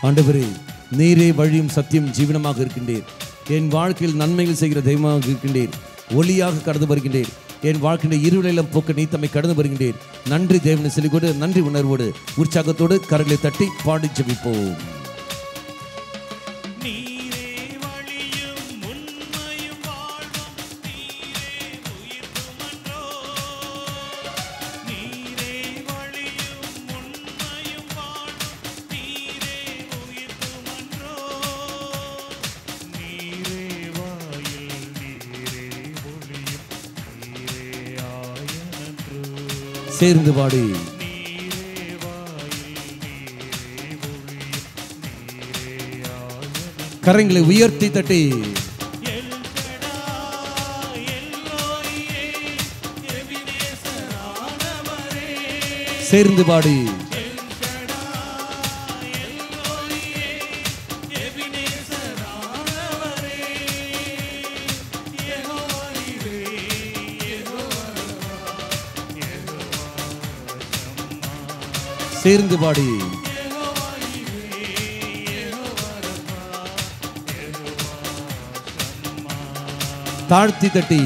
ஆண்டவரே, நீரே வழியும் சத்தியம் ஜீவனமாக இருக்கின்றீர். என் வாழ்க்கையில் நன்மைகள் செய்கிற தெய்வமாக இருக்கின்றீர். ஒளியாக கடந்து வருகின்றீர். என் வாழ்க்கையின் இருளெல்லாம் போக்க நீ தம்மை கடந்து வருகின்றீர். நன்றி தேவனை சொல்லிக்கொண்டு நன்றி உணர்வோடு உற்சாகத்தோடு கரங்களை தட்டி பாடி ஜெபிப்போம். சேர்ந்து பாடி கரங்களை உயர்த்தி தட்டி சேர்ந்து பாடி சேர்ந்து பாடி தாழ்த்தி தட்டி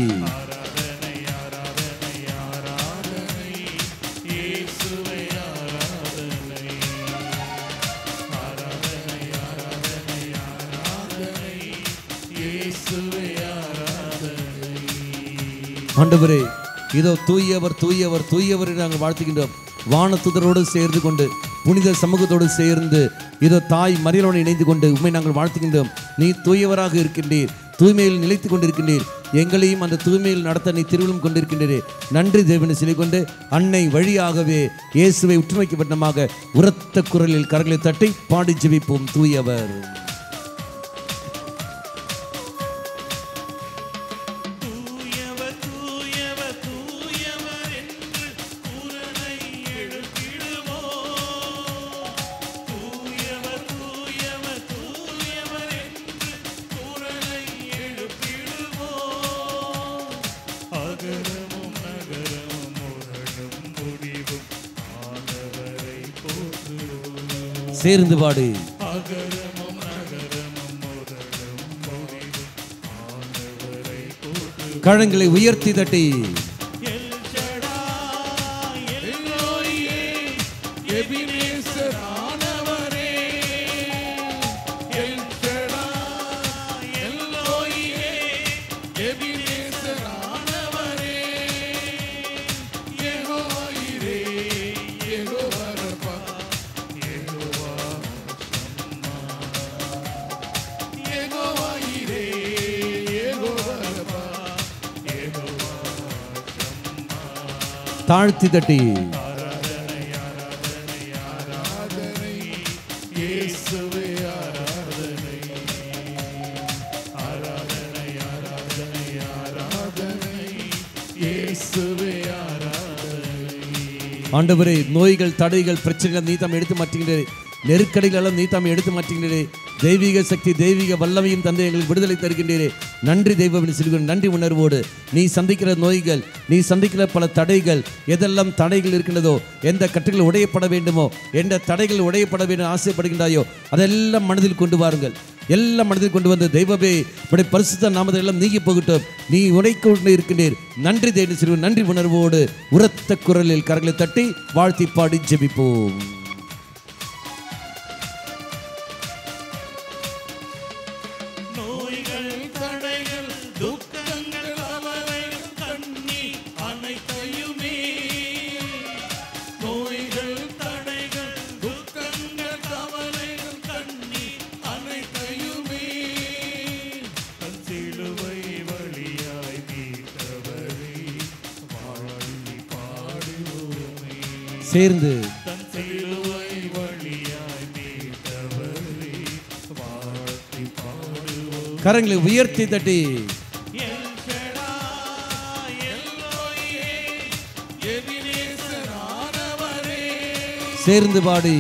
ஆண்டவரே, இதோ தூயவர் தூயவர் தூயவர் என்று நாங்கள் வாழ்த்துகின்றோம். வானத்துதரோடு சேர்ந்து கொண்டு புனித சமூகத்தோடு சேர்ந்து இதோ தாய் மரியலோடு இணைந்து கொண்டு உண்மை நாங்கள் வாழ்த்துகின்றோம். நீ தூயவராக இருக்கின்றீர், தூய்மையில் நிலைத்து கொண்டிருக்கின்றீர். எங்களையும் அந்த தூய்மையில் நடத்த நீ திருவிழம் கொண்டிருக்கின்றீரே. நன்றி தேவனை சொல்லிக்கொண்டு அன்னை வழியாகவே இயேசுவை உற்று நோக்கிப்பட்டமாக உரத்த குரலில் கரங்களை தட்டி பாடி ஜெபிப்போம். தூயவர் சேர்ந்து பாடு கரங்களை உயர்த்தி தட்டி தாழ்த்தி தட்டி ஆண்டவரே, நோய்கள் தடைகள் பிரச்சனைகள் நீ தாம் எடுத்து மாற்றுகின்றே. நெருக்கடிகளெல்லாம் நீ தாம் எடுத்து மாற்றுகின்றே. தெய்வீக சக்தி தெய்வீக வல்லமையும் தந்தை எங்களுக்கு விடுதலை தருகின்றீரே. நன்றி தெய்வம் சொல்கிறேன். நன்றி உணர்வோடு நீ சந்திக்கிற நோய்கள், நீ சந்திக்கிற பல தடைகள், எதெல்லாம் தடைகள் இருக்கின்றதோ, எந்த கட்டுகள் உடையப்பட வேண்டுமோ, எந்த தடைகள் உடையப்பட வேண்டும் ஆசைப்படுகின்றாயோ அதெல்லாம் மனதில் கொண்டு வாருங்கள். எல்லாம் மனதில் கொண்டு வந்து தெய்வமே உடைய பரிசுத்த நாமத்தை எல்லாம் நீங்கி போகட்டும். நீ உடைக்கொண்டு இருக்கின்றீர். நன்றி தேவன் சொல்கிறேன். நன்றி உணர்வோடு உரத்த குரலில் கரங்களை தட்டி வாழ்த்தி பாடி ஜெபிப்போம். சேர்ந்து கரங்களை உயர்த்தி தட்டி சேர்ந்து பாடி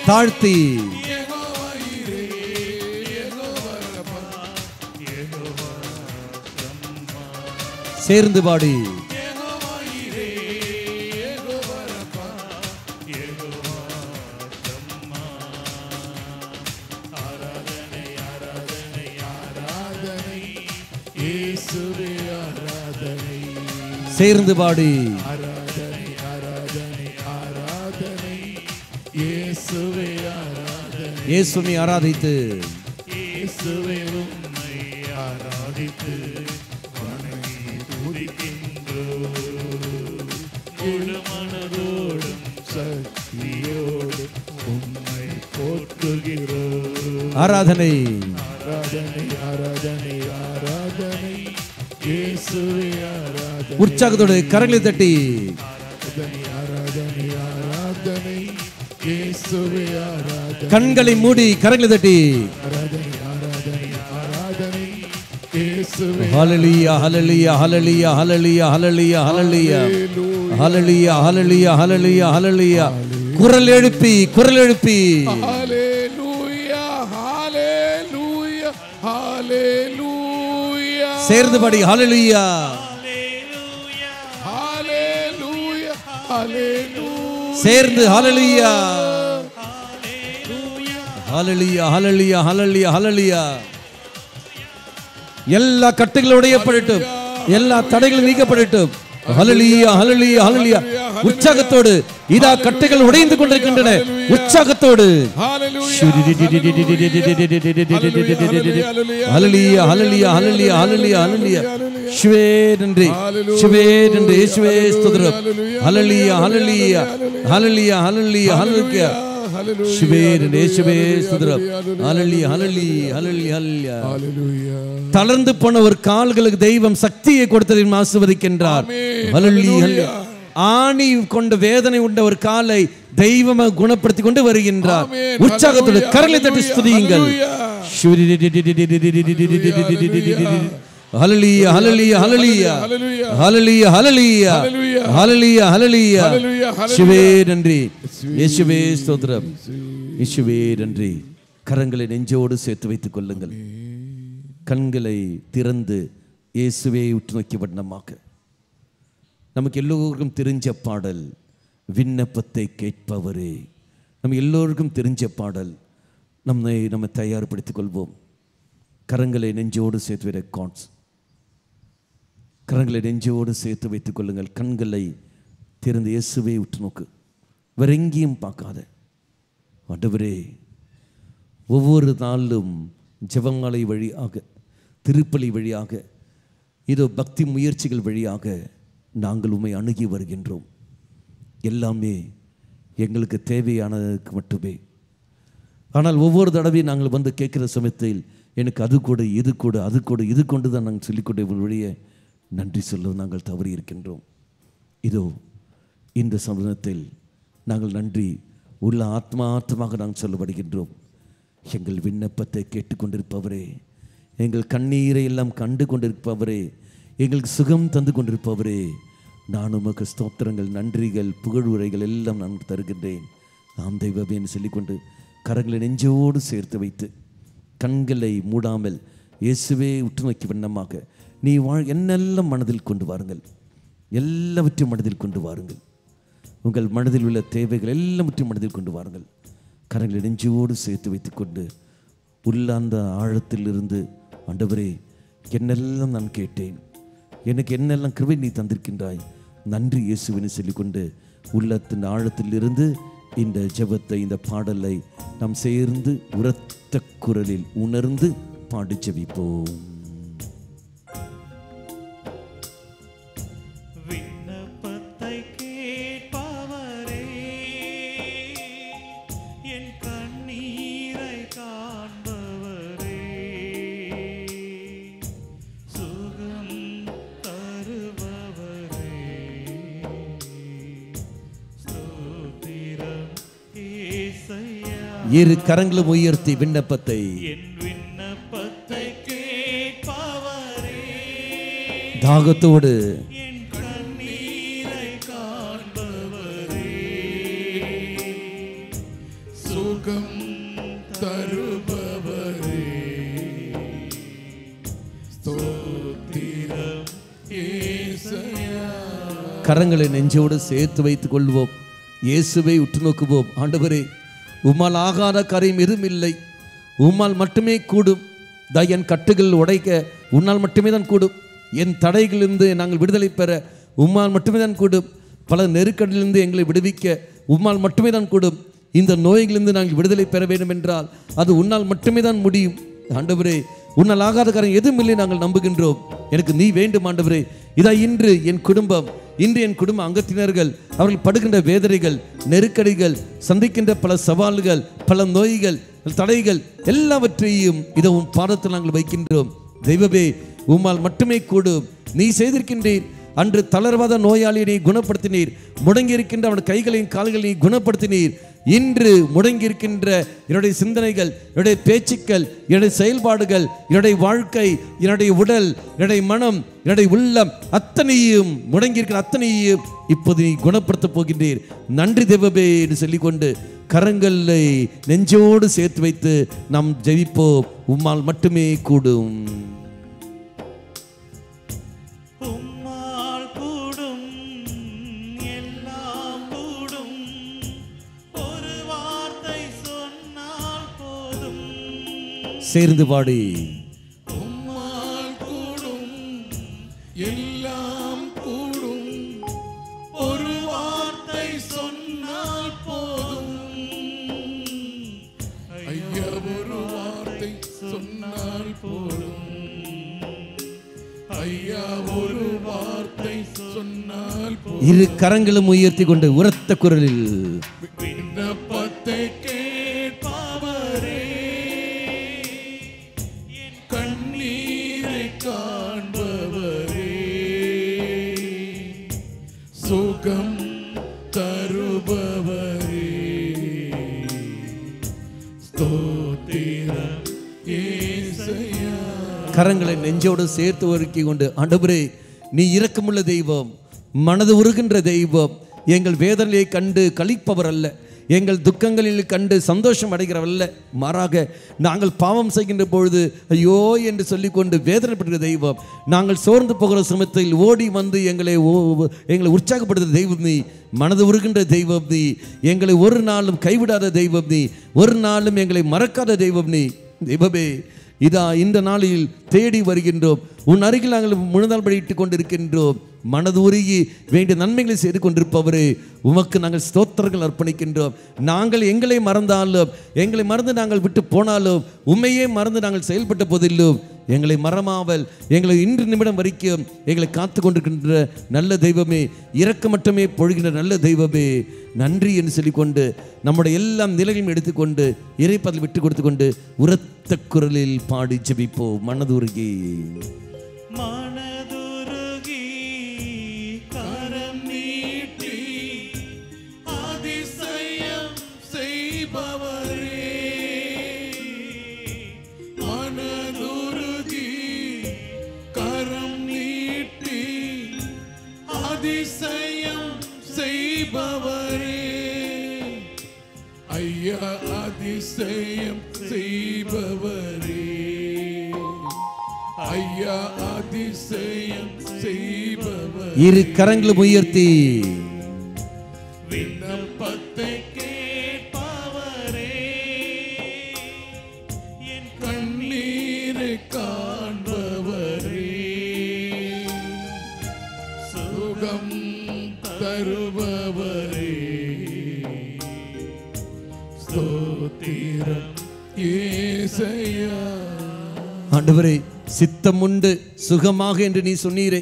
தாழ்த்தி சேர்ந்து பாடி இயேசுவே ஆராதனை. சேர்ந்து பாடி ஆராதனை ஆராதனை ஆராதனை இயேசுவே ஆராதனை. இயேசுவை ஆராதித்து இயேசுவே உம்மை ஆராதித்து வணங்கி துதிக்கின்றோம். முழு மனதோடும் சக்தியோடும் உம்மை போற்றுகிறோம். ஆராதனை ஆராதனை ஆராதனை ஆராதனை இயேசுவே ஆராதனை. உற்சாகத்தோடு கரங்களை தட்டி ஆராதனை ஆராதனை ஆராதனை இயேசுவே ஆராதனை. கண்களை மூடி கரங்களை தட்டி ஆராதனை ஆராதனை ஆராதனை இயேசுவே. ஹல்லேலூயா ஹல்லேலூயா ஹல்லேலூயா ஹல்லேலூயா ஹல்லேலூயா ஹல்லேலூயா ஹல்லேலூயா ஹல்லேலூயா ஹல்லேலூயா ஹல்லேலூயா. குரல் எழுப்பி ஹல்லேலூயா ஹல்லேலூயா ஹல்லேலூயா. சேர்ந்து பாடி ஹல்லேலூயா ஹல்லேலூயா ஹல்லேலூயா. சேர்ந்து ஹல்லேலூயா ஹல்லேலூயா ஹல்லேலூயா ஹல்லேலூயா ஹல்லேலூயா. எல்லா கட்டுகளும் உடையப்படட்டும், எல்லா தடைகளும் நீக்கப்படட்டும். ஹல்லேலூயா ஹல்லேலூயா ஹல்லேலூயா. உற்சாகத்தோடு இதா கட்டுகள் உடைந்து கொண்டிருக்கின்றன. உற்சாகத்தோடு ஹல்லேலூயா ஹல்லேலூயா ஹல்லேலூயா ஹல்லேலூயா ஹல்லேலூயா. யேசுவே நன்றி, யேசுவே நன்றி, யேசுவே ஸ்தோத்திரம். ஹல்லேலூயா ஹல்லேலூயா ஹல்லேலூயா ஹல்லேலூயா ஹல்லேலூயா. யேசுவே நன்றி, யேசுவே ஸ்தோத்திரம். ஹல்லேலூயா ஹல்லேலூயா ஹல்லேலூயா ஹல்லேலூயா. தளர்ந்து போன ஒரு கால்களுக்கு தெய்வம் சக்தியை கொடுத்ததை ஆசீர்வதிக்கின்றார். ஹல்லேலூயா. ஆணி கொண்ட வேதனை உண்ட ஒரு காலை தெய்வம் குணப்படுத்தி கொண்டு வருகின்றார். உற்சாகத்தோடு கரங்களை தட்டி ஸ்துதியுங்கள். ஹல்லேலூயா ஹல்லேலூயா ஹல்லேலூயா ஹல்லேலூயா ஹல்லேலூயா ஹல்லேலூயா ஹல்லேலூயா. இயேசுவே நன்றி, இயேசுவே ஸ்தோத்திரம், இயேசுவே நன்றி. கரங்களை நெஞ்சோடு சேர்த்து வைத்துக் கொள்ளுங்கள். கண்களை திறந்து இயேசுவே உற்று நோக்கி வண்ணமாக. நமக்கு எல்லோருக்கும் தெரிஞ்ச பாடல் விண்ணப்பத்தை கேட்பவரே. நம்ம எல்லோருக்கும் தெரிஞ்ச பாடல். நம்ம தயார்படுத்திக் கொள்வோம். கரங்களை நெஞ்சோடு சேர்த்து ரெக்கார்ட்ஸ். கரங்களை நெஞ்சோடு சேர்த்து வைத்துக் கொள்ளுங்கள். கண்களை திறந்து இயேசுவே உற்று நோக்கு. வேற எங்கேயும் பார்க்காத. ஆண்டவரே, ஒவ்வொரு நாளும் ஜெபமாலை வழியாக, திருப்பலி வழியாக, இதோ பக்தி முயற்சிகள் வழியாக நாங்கள் உம்மை அணுகி வருகின்றோம். எல்லாமே எங்களுக்கு தேவையானதுக்கு மட்டுமே. ஆனால் ஒவ்வொரு தடவையும் நாங்கள் வந்து கேட்குற சமயத்தில் எனக்கு அது கூட இது கூட அது கூட இது கொண்டு தான் நாங்கள் சொல்லிக்கொண்டே வழியே நன்றி சொல்ல நாங்கள் தவறி இருக்கின்றோம். இதோ இந்த சமூகத்தில் நாங்கள் நன்றி உள்ள ஆத்மார்த்தமாக நாங்கள் சொல்லப்படுகின்றோம். எங்கள் விண்ணப்பத்தை கேட்டுக்கொண்டிருப்பவரே, எங்கள் கண்ணீரை எல்லாம் கண்டு கொண்டிருப்பவரே, எங்களுக்கு சுகம் தந்து கொண்டிருப்பவரே, நான் உமக்கு ஸ்தோத்திரங்கள், நன்றிகள், புகழுரைகள் எல்லாம் நான் தருகின்றேன். நாம் தெய்வமே என்று சொல்லிக்கொண்டு கரங்களை நெஞ்சோடு சேர்த்து வைத்து கண்களை மூடாமல் இயேசுவே உற்று நோக்கி வண்ணமாக நீ என்னெல்லாம் மனதில் கொண்டு வாருங்கள். எல்லாவற்றையும் மனதில் கொண்டு வாருங்கள். உங்கள் மனதில் உள்ள தேவைகள் எல்லாவற்றையும் மனதில் கொண்டு வாருங்கள். கரங்களை நெஞ்சோடு சேர்த்து வைத்துக்கொண்டு உள்ளாந்த ஆழத்தில் இருந்து ஆண்டவரே, என்னெல்லாம் நான் கேட்டேன், எனக்கு என்னெல்லாம் கிருபை நீ தந்திருக்கின்றாய், நன்றி இயேசுவின்னு சொல்லிக்கொண்டு உள்ளத்தின் ஆழத்தில் இருந்து இந்த ஜெபத்தை, இந்த பாடலை நாம் சேர்ந்து உரத்த குரலில் உணர்ந்து பாடி ஜெபிப்போம். விண்ணப்பத்தை கேட்பவரே, என் கண்ணீரை காண்பவரே, சுகம் தருபவரே, ஸ்தோத்திரம் இயேசையா. இரு கரங்களும் உயர்த்தி விண்ணப்பத்தை, என் விண்ணப்பத்தை கேட்பவரே, தாகத்தோடு என் கண்ணீரை காண்பவரே, சுகம் தருபவரே, ஸ்தோத்திரம் இயேசையா. கரங்களை நெஞ்சோடு சேர்த்து வைத்துக் கொள்வோம். இயேசுவை உற்று நோக்குவோம். ஆண்டவரே, உம்மால் ஆகாத காரியம் எதுவும் இல்லை. உம்மால் மட்டுமே கூடும். என் கட்டுகள் உடைக்க உன்னால் மட்டுமே தான் கூடும். என் தடைகளிலிருந்து நாங்கள் விடுதலை பெற உம்மால் மட்டுமே தான் கூடும். பல நெருக்கடிலிருந்து எங்களை விடுவிக்க உம்மால் மட்டுமே தான் கூடும். இந்த நோய்களிலிருந்து நாங்கள் விடுதலை பெற வேண்டும் என்றால் அது உன்னால் மட்டுமே தான் முடியும். ஆண்டவரே, உன்னால் ஆகாத காரியம் எதுவும் இல்லை நாங்கள் நம்புகின்றோம். எனக்கு நீ வேண்டும் ஆண்டவரே. இதா இன்று என் குடும்ப அங்கத்தினர்கள் அவர்கள் படுகின்ற வேதனைகள், நெருக்கடிகள், சந்திக்கின்ற பல சவால்கள், பல நோய்கள், தடைகள் எல்லாவற்றையும் இதை உன் பாதத்தில் நாங்கள் வைக்கின்றோம். தெய்வமே, உம்மால் மட்டுமே கூடும். நீ செய்திருக்கின்றீர். அன்று தளர்வாத நோயாளியை நீ குணப்படுத்தினீர். முடங்கி இருக்கின்ற அவன் கைகளையும் கால்களையும் நீ குணப்படுத்தினீர். இன்று முடங்கி இருக்கின்ற என்னுடைய சிந்தனைகள், என்னுடைய பேச்சுக்கள், என்னுடைய செயல்பாடுகள், என்னுடைய வாழ்க்கை, என்னுடைய உடல், என்னுடைய மனம், என்னுடைய உள்ளம் அத்தனையும் முடங்கி இருக்கிற அத்தனையும் இப்போது நீ குணப்படுத்த போகின்றீர். நன்றி தெய்வமே என்று சொல்லிக்கொண்டு கரங்களை நெஞ்சோடு சேர்த்து வைத்து நாம் ஜெபிப்போம். உம்மால் மட்டுமே கூடும். சேர்ந்து பாடி. உம்மால் கூடும், எல்லாம் கூடும், ஒரு வார்த்தை சொன்னால் போதும். ஐயா, ஒரு வார்த்தை சொன்னால் போதும். ஐயா, ஒரு வார்த்தை சொன்னால் போதும். இரு கரங்களும் உயர்த்தி கொண்டு உரத்த குரலில் விண்ணப்பத்தை கேட்பவரே, கண்ணீரை காண்பவரே, சுகம் தருபவரே, ஸ்தோத்திரம் இயேசையா. கரங்களை நெஞ்சோடு சேர்த்து ஒருக்கி கொண்டு, ஆண்டவரே, நீ இரக்கமுள்ள தெய்வம், மனது உருகின்ற தெய்வம், எங்கள் வேதனையை கண்டு களிப்பவர் அல்ல, எங்கள் துக்கங்களில் கண்டு சந்தோஷம் அடைகிறவல்ல. மாறாக நாங்கள் பாவம் செய்கின்ற பொழுது ஐயோ என்று சொல்லிக்கொண்டு வேதனைப்படுகிற தெய்வம், நாங்கள் சோர்ந்து போகிற சமயத்தில் ஓடி வந்து எங்களை உற்சாகப்படுத்துகிற தெய்வம் நீ, மனது உருகின்ற தெய்வம் நீ, எங்களை ஒரு நாளும் கைவிடாத தெய்வம் நீ, ஒரு நாளும் எங்களை மறக்காத தெய்வம் நீ. தெய்வமே, இதா இந்த நாளில் தேடி வருகின்றோம். உன் அருகில் நாங்கள் முழுநாள் படித்துக் கொண்டிருக்கின்றோம். மனது உருகி வேண்டிய நன்மைகளை செய்து கொண்டிருப்பவரே, உமக்கு நாங்கள் ஸ்தோத்திரங்கள் அர்ப்பணிக்கின்றோம். நாங்கள் எங்களை மறந்தாலும், எங்களை மறந்து நாங்கள் விட்டு போனாலும், உண்மையே மறந்து நாங்கள் செயல்பட்ட போதிலும் எங்களை மறமாமல் எங்களை இன்று நிமிடம் வரைக்கும் எங்களை காத்து கொண்டிருக்கின்ற நல்ல தெய்வமே, இரக்க மட்டுமே பொழுகின்ற நல்ல தெய்வமே, நன்றி என்று சொல்லிக்கொண்டு நம்முடைய எல்லாம் நிலையும் எடுத்துக்கொண்டு இறைப்பதில் விட்டு கொடுத்து கொண்டு உரத்த குரலில் பாடி ஜெபிப்போம். மனதுருகி மனதுருகி கரம் நீட்டி அதிசயம் செய்பவரே, மனதுருகி கரம் நீட்டி அதிசயம் செய்பவரே, ஐயா அதிசயம் செய்பவரே, ஐயா அதிசயம் செய்பவரே. இரு கரங்களும் உயர்த்தி விண்ணப்பத்தை கேட்பவரே, என் கண்ணீரை காண்பவரே, சுகம் தருபவரே, ஸ்தோத்திரம் இயேசையா. ஆண்டவரே, சித்தம் உண்டு சுகமாக என்று நீ சொன்னீரே.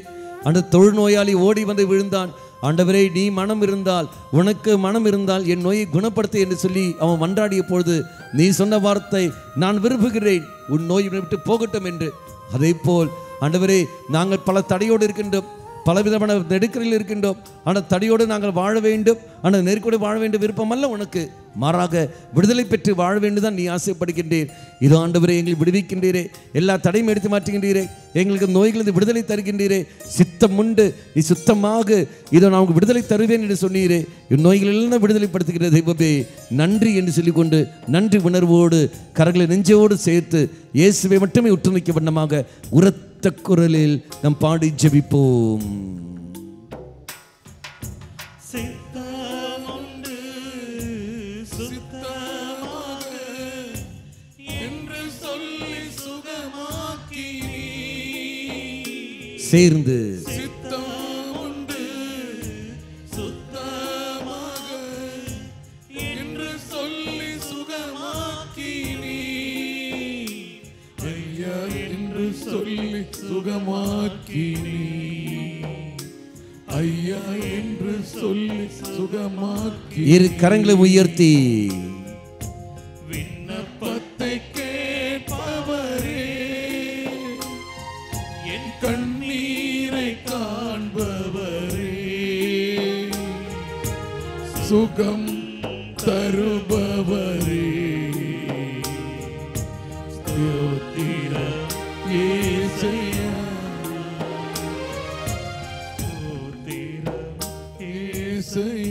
அந்த தொழுநோயாளி ஓடி வந்து விழுந்தான். ஆண்டவரே, நீ மனம் இருந்தால், உனக்கு மனம் இருந்தால் என் நோயை குணப்படுத்து என்று சொல்லி அவன் மன்றாடிய பொழுது நீ சொன்ன வார்த்தை, நான் விரும்புகிறேன் உன் நோயை விட்டு போகட்டும் என்று. அதே போல் ஆண்டவரே, நாங்கள் பல தடையோடு இருக்கின்றோம், பலவிதமான நெருக்கடியில் இருக்கின்றோம். ஆனால் தடையோடு நாங்கள் வாழ வேண்டும், ஆனால் நெருக்கடி வாழ வேண்டும் விருப்பம் அல்ல உனக்கு. மாறாக விடுதலை பெற்று வாழ வேண்டும் தான் நீ ஆசைப்படுகின்றீர். இதோ ஆண்டவரே, எங்களை விடுவிக்கின்றீரே, எல்லா தடையும் எடுத்து மாற்றுகின்றீரே, எங்களுக்கு நோய்களிலிருந்து விடுதலை தருகின்றீரே. சித்தம் உண்டு, நீ சுத்தமாக இதோ நான் விடுதலை தருவேன் என்று சொன்னீரே. இந்நோய்களெல்லாம் விடுதலைப்படுத்துகிற தெய்வமே, நன்றி என்று சொல்லிக்கொண்டு நன்றி உணர்வோடு கரங்களை நெஞ்சோடு சேர்த்து இயேசுவை மட்டுமே உற்று நிற்க வண்ணமாக உரத்த குரலில் நாம் பாடி ஜெபிப்போம். சேர்ந்து சித்தமுண்டு சுத்தமாக என்று சொல்லி சுகமாக்கினி ஐயா என்று சொல்லி சுகமாக்கினி ஐயா என்று சொல்லி சுகமாக்கி இரு கரங்களை உயர்த்தி விண்ணப்பத்தை கேட்பவரே என் கண்ணீரை காண்பவரே சுகம் தருபவரே ஸ்தோத்திரம் இயேசுவே இயேசுவே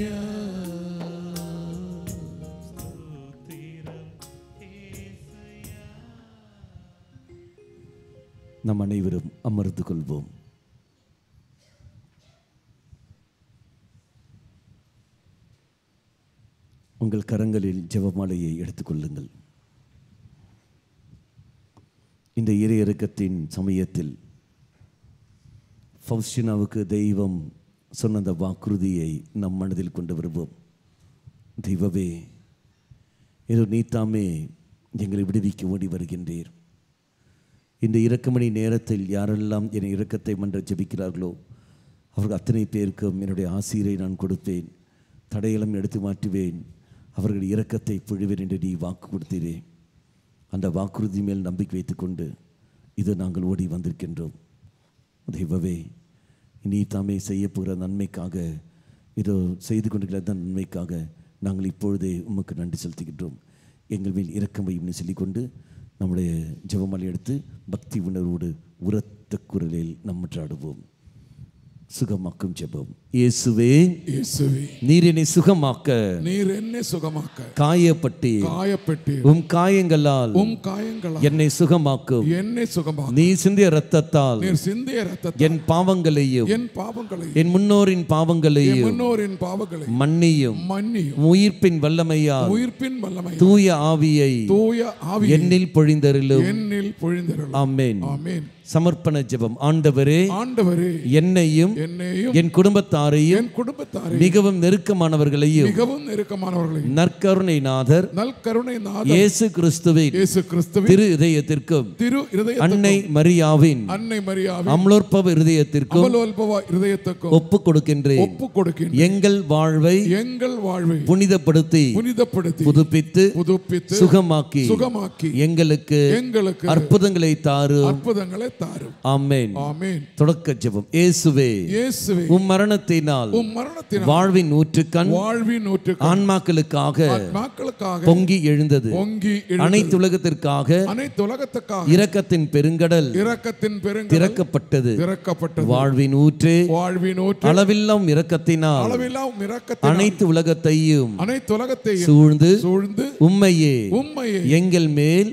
நம் அனைவரும் அமர்ந்து கொள்வோம். உங்கள் கரங்களில் ஜெபமாலையை எடுத்துக்கொள்ளுங்கள். இந்த இறையிறக்கத்தின் சமயத்தில் ஃபவுஸ்டினாவுக்கு தெய்வம் சொன்ன அந்த வாக்குறுதியை நம் மனதில் கொண்டு வருவோம். தெய்வமே, ஏதோ நீத்தாமே எங்களை விடுவிக்க ஓடி வருகின்றீர். இந்த இரக்கமணி நேரத்தில் யாரெல்லாம் என் இரக்கத்தை மன்ற ஜெபிக்கிறார்களோ அவர்கள் அத்தனை பேருக்கும் என்னுடைய ஆசீரை நான் கொடுப்பேன், தடையெல்லாம் எடுத்து மாற்றுவேன், அவர்கள் இரக்கத்தை பொழிவேன் என்று நீ வாக்கு கொடுத்தீரே. அந்த வாக்குறுதி மேல் நம்பிக்கை வைத்துக்கொண்டு இது நாங்கள் ஓடி வந்திருக்கின்றோம். தெய்வமே, நீ தாமே செய்ய போகிற நன்மைக்காக, இதோ செய்து கொண்டிருக்கிற நன்மைக்காக நாங்கள் இப்பொழுதே உமக்கு நன்றி செலுத்துகின்றோம். எங்கள் மேல் இரக்கம் வையும் சொல்லிக்கொண்டு நம்முடைய ஜெபமாலை எடுத்து பக்தி உணர்வோடு உரத்த குரலில் நம்மற்றாடுவோம். சுகமாக்கும் ஜெபம். இயேசுவே, இயேசுவே, நீர் என்னை சுகமாக்க, நீர் என்னை சுகமாக்க காயப்பட்டீர். உம் காயங்களால் என்னை சுகமாக்கும். என்னை சுகமாக்கும். நீ சிந்திய இரத்தத்தால் என் பாவங்களையும் என் முன்னோரின் பாவங்களையும் மன்னியும். உயிர்ப்பின் வல்லமையால் தூய ஆவியை என்னில் பொழிந்தருளும். ஆமென். சமர்ப்பண ஜெபம். ஆண்டவரே, என்னையும் என் குடும்பத்தாரையும் மிகவும் நெருக்கமானவர்களையும் நற்கருணை நாதர் இயேசு கிறிஸ்துவின் திரு இதயத்திற்கும் அன்னை மரியாவின் அமலோற்பவ இதயத்திற்கும் ஒப்புக் கொடுக்கின்றேன். எங்கள் வாழ்வை புனிதப்படுத்தி புதுப்பித்து சுகமாக்கி எங்களுக்கு அற்புதங்களை தாரும். ஆமென். தொடக்க ஜெபம். இயேசுவே, உம் மரணத்தினால் வாழ்வின் ஊற்றுக்கண் ஆன்மாக்களுக்காக பொங்கி எழுந்தது. அனைத்து உலகத்திற்காக இரக்கத்தின் பெருங்கடல் திறக்கப்பட்டது. வாழ்வின் ஊற்று அளவில்லாம் இரக்கத்தினால் அனைத்து உலகத்தையும் சூழ்ந்து உம்மையே எங்கள் மேல்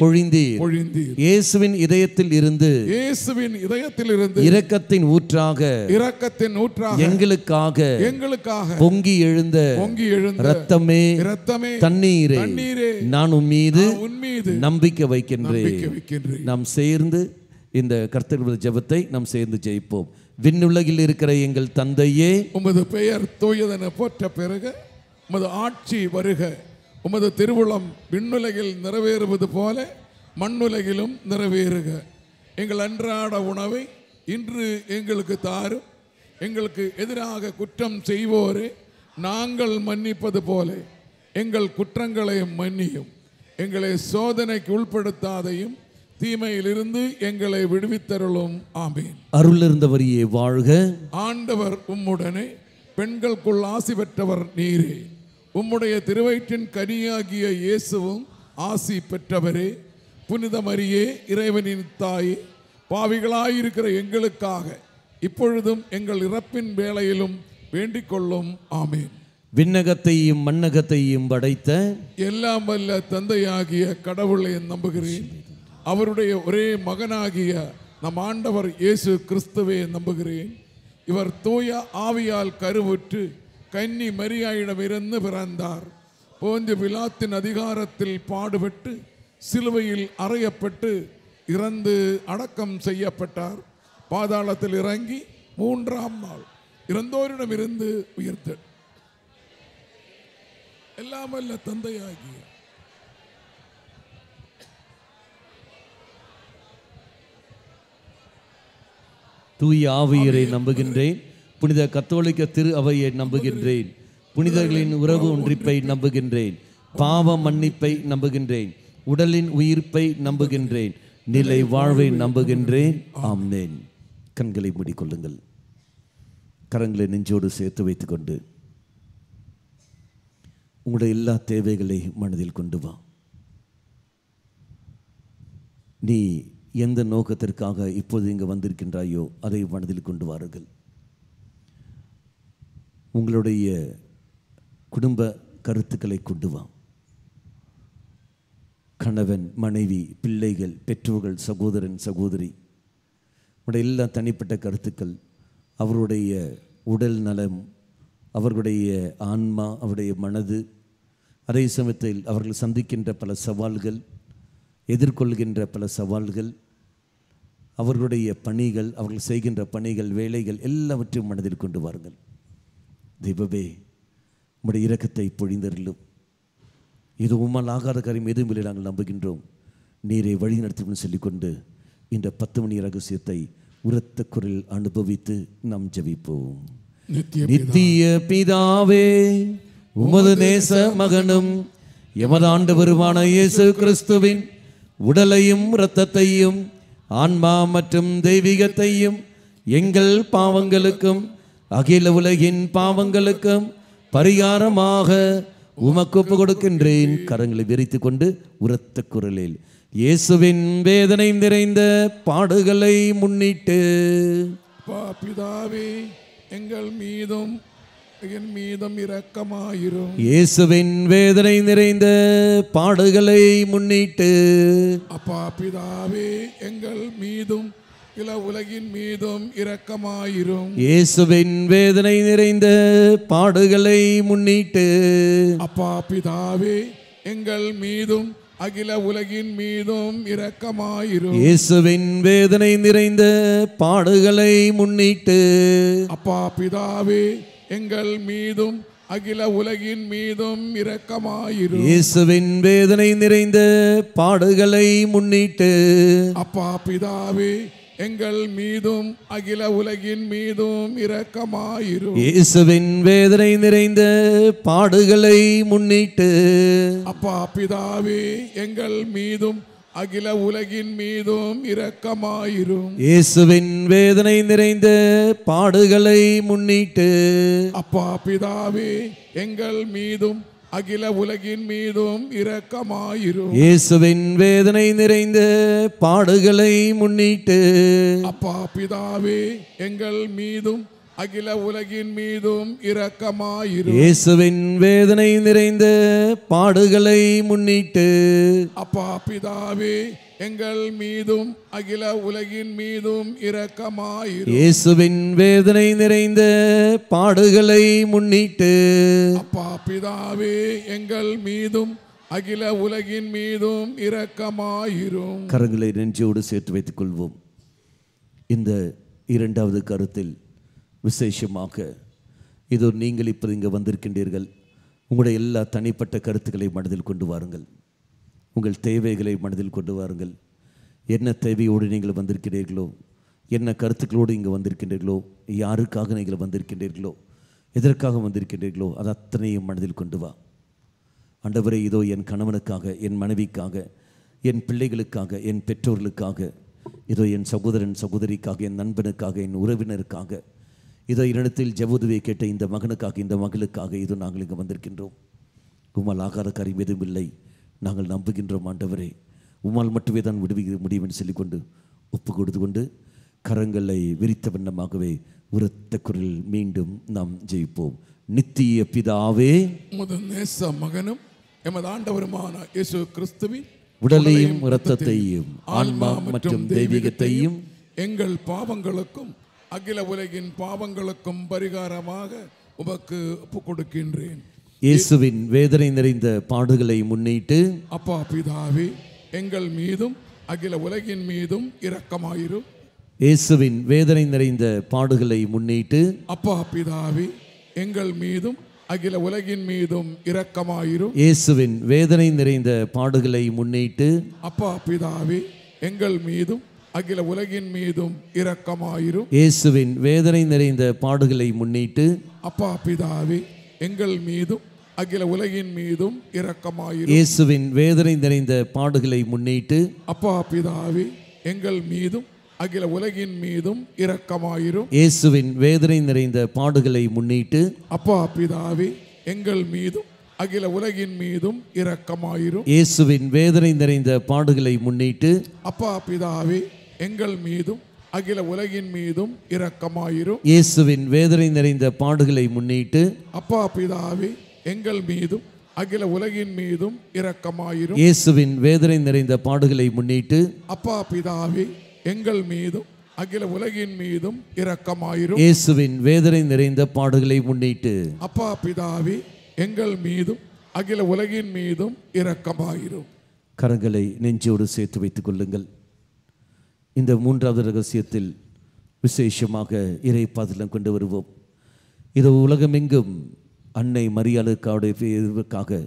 பொழிந்தீர். இயேசுவின் இதயத்தில் இருந்து இரக்கத்தின் ஊற்றாக எங்களுக்காக பொங்கி எழுந்த இரத்தமே தண்ணீரே, நான் உன் மீது நம்பிக்கை வைக்கின்றேன். நாம் சேர்ந்து இந்த கர்த்தர் ஜெபத்தை நாம் சேர்ந்து ஜெயிப்போம். விண்ணுலகில் இருக்கிற எங்கள் தந்தையே, உமது பெயர் தூயதென போற்ற பெருக, உமது ஆட்சி வருக, உமது திருவுளம் விண்ணுலகில் நிறைவேறுவது போல மண்ணுலகிலும் நிறைவேறுக. எங்கள் அன்றாட உணவை இன்று எங்களுக்கு தாரும். எங்களுக்கு எதிராக குற்றம் செய்வோரே நாங்கள் மன்னிப்பது போல எங்கள் குற்றங்களை மன்னியும். எங்களை சோதனைக்கு உட்படுத்தாதையும் தீமையிலிருந்து எங்களை விடுவித்தருளும். ஆமீன். அருள் இருந்தவரியே வாழ்க. ஆண்டவர் உம்முடனே, பெண்களுக்குள் ஆசி பெற்றவர் நீரே. உம்முடைய திருவயிற்றின் கனியாகிய இயேசுவும் ஆசி பெற்றவரே. புனித மரியே, இறைவனின் தாயே, பாவிகளாயிருக்கிற எங்களுக்காக இப்பொழுதும் எங்கள் இறப்பின் வேளையிலும் வேண்டிக் கொள்ளும். ஆமீன். விண்ணகத்தையும் மண்ணகத்தையும் படைத்த எல்லாம் வல்ல தந்தையாகிய கடவுளை நம்புகிறேன். அவருடைய ஒரே மகனாகிய நம் ஆண்டவர் இயேசு கிறிஸ்துவை நம்புகிறேன். இவர் தூய ஆவியால் கருவுற்று கன்னி மரியாயிடமிருந்து பிறந்தார். போஞ்சு பிலாத்தின் அதிகாரத்தில் பாடுபட்டு சிலுவையில் அறையப்பட்டு இறந்து அடக்கம் செய்யப்பட்டார். பாதாளத்தில் இறங்கி 3ஆம் நாள் இறந்தோரிடமிருந்து உயிர்த்த எல்லாம் அல்ல தந்தையாகிய தூய ஆவியரை நம்புகின்றேன். புனித கத்தோலிக்க திரு அவையை நம்புகின்றேன். புனிதர்களின் உறவு ஒன்றிப்பை நம்புகின்றேன். பாவ மன்னிப்பை நம்புகின்றேன். உடலின் உயிர்ப்பை நம்புகின்றேன். நிலை வாழ்வை நம்புகின்றேன். ஆமென். கண்களை மூடிக்கொள்ளுங்கள். கரங்களை நெஞ்சோடு சேர்த்து வைத்துக்கொண்டு உங்களுடைய எல்லா தேவைகளை மனதில் கொண்டு வா. நீ எந்த நோக்கத்திற்காக இப்போது இங்கு வந்திருக்கின்றாயோ அதை மனதில் கொண்டு வாருங்கள். உங்களுடைய குடும்ப கருத்துக்களை கொண்டு வா. கணவன், மனைவி, பிள்ளைகள், பெற்றோர்கள், சகோதரன், சகோதரி, உடைய எல்லா தனிப்பட்ட கருத்துக்கள், அவருடைய உடல் நலம், அவர்களுடைய ஆன்மா, அவருடைய மனது, அதே சமயத்தில் அவர்கள் சந்திக்கின்ற பல சவால்கள், எதிர்கொள்கின்ற பல சவால்கள், அவர்களுடைய பணிகள், அவர்கள் செய்கின்ற பணிகள், வேலைகள் எல்லாவற்றையும் மனதில் கொண்டு வாருங்கள். தெய்வமே, உம்முடைய இரக்கத்தை பொழிந்தருளும். இது உம்மால் ஆகாத காரியம் எதுவும் இல்லை, நாங்கள் நம்புகின்றோம். நீரை வழி நடத்தும் சொல்லிக்கொண்டு இந்த 10 மணி ரகசியத்தை உரத்த குரல் அனுபவித்து நாம் ஜெபிப்போம். நித்திய பிதாவே, உமது நேச மகனும் எமது ஆண்டவருமான இயேசு கிறிஸ்துவின் உடலையும் இரத்தத்தையும் ஆன்மா மற்றும் தெய்வீகத்தையும் எங்கள் பாவங்களுக்கும் அகில உலகின் பாவங்களுக்கும் பரிகாரமாக உமக்கு ஒப்பு கொடுக்கின்றேன். கரங்களை விரித்து கொண்டு உரத்த குரலில் இயேசுவின் வேதனை நிறைந்த பாடுகளை முன்னிட்டு, பிதாவே எங்கள் மீதும் என் மீதும் இரக்கமாயிரும். இயேசுவின் வேதனை நிறைந்த பாடுகளை முன்னிட்டு, அப்பா பிதாவே எங்கள் மீதும் இல உலகின் மீதும் இரக்கமாயிரும். இயேசுவின் வேதனை நிறைந்த பாடுகளை முன்னிட்டு, அப்பா பிதாவே எங்கள் மீதும் அகில உலகின் மீதும் இரக்கமாயிரும். இயேசுவின் வேதனை நிறைந்த பாடுகளை முன்னிட்டு, அப்பா பிதாவே எங்கள் மீதும் அகில உலகின் மீதும் இரக்கமாயிரும். இயேசுவின் வேதனை நிறைந்த பாடுகளை முன்னிட்டு, அப்பா பிதாவே எங்கள் மீதும் அகில உலகின் மீதும் இரக்கமாயிரும். இயேசுவின் வேதனை நிறைந்த பாடுகளை முன்னிட்டு, அப்பா பிதாவே எங்கள் மீதும் அகில உலகின் மீதும் இரக்கமாயிரும். இயேசுவின் வேதனை நிறைந்த பாடுகளை முன்னிட்டு, அப்பா பிதாவே எங்கள் மீதும் அகில உலகின் மீதும் இரக்கமாயிரும். இயேசுவின் வேதனை நிறைந்த பாடுகளை முன்னிட்டு, அப்பா பிதாவே எங்கள் மீதும் அகில உலகின் மீதும் இரக்கமாயிரும். இயேசுவின் வேதனை நிறைந்த பாடுகளை முன்னிட்டு, அப்பா பிதாவே எங்கள் மீதும் அகில உலகின் மீதும் இரக்கமாயிரும். இயேசுவின் வேதனை நிறைந்த பாடுகளை முன்னிட்டு, அப்பா பிதாவே எங்கள் மீதும் அகில உலகின் மீதும் இரக்கமாயிரும். கரங்களை நெஞ்சோடு சேர்த்து வைத்துக் கொள்வோம். இந்த 2வது கருத்தில் விசேஷமாக இதோ நீங்கள் இப்போது இங்கே வந்திருக்கின்றீர்கள். உங்களுடைய எல்லா தனிப்பட்ட கருத்துக்களை மனதில் கொண்டு வாருங்கள். உங்கள் தேவைகளை மனதில் கொண்டு வாருங்கள். என்ன தேவையோடு நீங்கள் வந்திருக்கிறீர்களோ, என்ன கருத்துக்களோடு இங்கே வந்திருக்கின்றீர்களோ, யாருக்காக நீங்கள் வந்திருக்கின்றீர்களோ, எதற்காக வந்திருக்கின்றீர்களோ அது அத்தனையும் மனதில் கொண்டு வா. ஆண்டவரே, இதோ என் கணவனுக்காக, என் மனைவிக்காக, என் பிள்ளைகளுக்காக, என் பெற்றோர்களுக்காக, இதோ என் சகோதரன் சகோதரிக்காக, என் நண்பனுக்காக, என் உறவினருக்காக, இதோ என்னிடத்தில் ஜெபுதவியை கேட்ட இந்த மகனுக்காக, இந்த மகளுக்காக இதோ நாங்கள் இங்கே வந்திருக்கின்றோம். உம்மால் ஆகாத காரியம் எதுவும் இல்லை, நாங்கள் நம்புகின்றோம். ஆண்டவரே, உம்மால் மட்டுமே தான் விடுவிக்க முடியும் என்று சொல்லிக்கொண்டு ஒப்பு கொடுத்து கொண்டு கரங்களை விரித்த வண்ணமாகவே உரத்த குரல் மீண்டும் நாம் ஜெயிப்போம். நித்திய பிதாவே, உமது நேச மகனும் எமது ஆண்டவருமான இயேசு கிறிஸ்துவின் உடலையும் இரத்தத்தையும் ஆன்மா மற்றும் தெய்வீகத்தையும் எங்கள் பாவங்களுக்கும் அகில உலகின் பாவங்களுக்கும் பரிகாரமாக உமக்கு ஒப்பு கொடுக்கின்றேன். இயேசுவின் வேதனை நிறைந்த பாடுகளை முன்னிட்டு, அப்பா பிதாவே எங்கள் மீதும் அகில உலகின் மீதும் இரக்கமாயிரும். இயேசுவின் வேதனை நிறைந்த பாடுகளை முன்னிட்டு அப்பா பிதாவே எங்கள் மீதும் அகில உலகின் மீதும் இரக்கமாயிரும். இயேசுவின் வேதனை நிறைந்த பாடுகளை முன்னிட்டு அப்பா பிதாவே எங்கள் மீதும் அகில உலகின் மீதும் இரக்கமாயிரும். இயேசுவின் வேதனை நிறைந்த பாடுகளை முன்னிட்டு அப்பா பிதாவே எங்கள் மீதும் அகில உலகின் மீதும் இரக்கமாயிரும். இயேசுவின் வேதனை நிறைந்த பாடுகளை முன்னிட்டு அப்பா பிதாவே எங்கள் மீதும் அகில உலகின் மீதும் இரக்கமாயிரும். இயேசுவின் வேதனை நிறைந்த பாடுகளை முன்னிட்டு அப்பா பிதாவே எங்கள் மீதும் அகில உலகின் மீதும் இரக்கமாயிரும். இயேசுவின் வேதனை நிறைந்த பாடுகளை முன்னிட்டு அப்பா பிதாவே எங்கள் மீதும் அகில உலகின் மீதும் இரக்கமாயிரும். இயேசுவின் வேதனை நிறைந்த பாடுகளை முன்னிட்டு அப்பா பிதாவே எங்கள் மீதும் அகில உலகின் மீதும் இரக்கமாயிரும். இயேசுவின் வேதனை நிறைந்த பாடுகளை முன்னிட்டு அப்பா பிதாவே எங்கள் மீதும் அகில உலகின் மீதும் இரக்கமாயிரும். இயேசுவின் வேதனை நிறைந்த பாடுகளை முன்னிட்டு அப்பா பிதாவே எங்கள் மீதும் அகில உலகின் மீதும் இரக்கமாயிரும். கரங்களை நெஞ்சோடு சேர்த்து வைத்துக் கொள்ளுங்கள். இந்த மூன்றாவது ரகசியத்தில் விசேஷமாக இறை பாதலம் கொண்டு வருவோம். இது உலகமெங்கும் அன்னை மரியாளுக்காக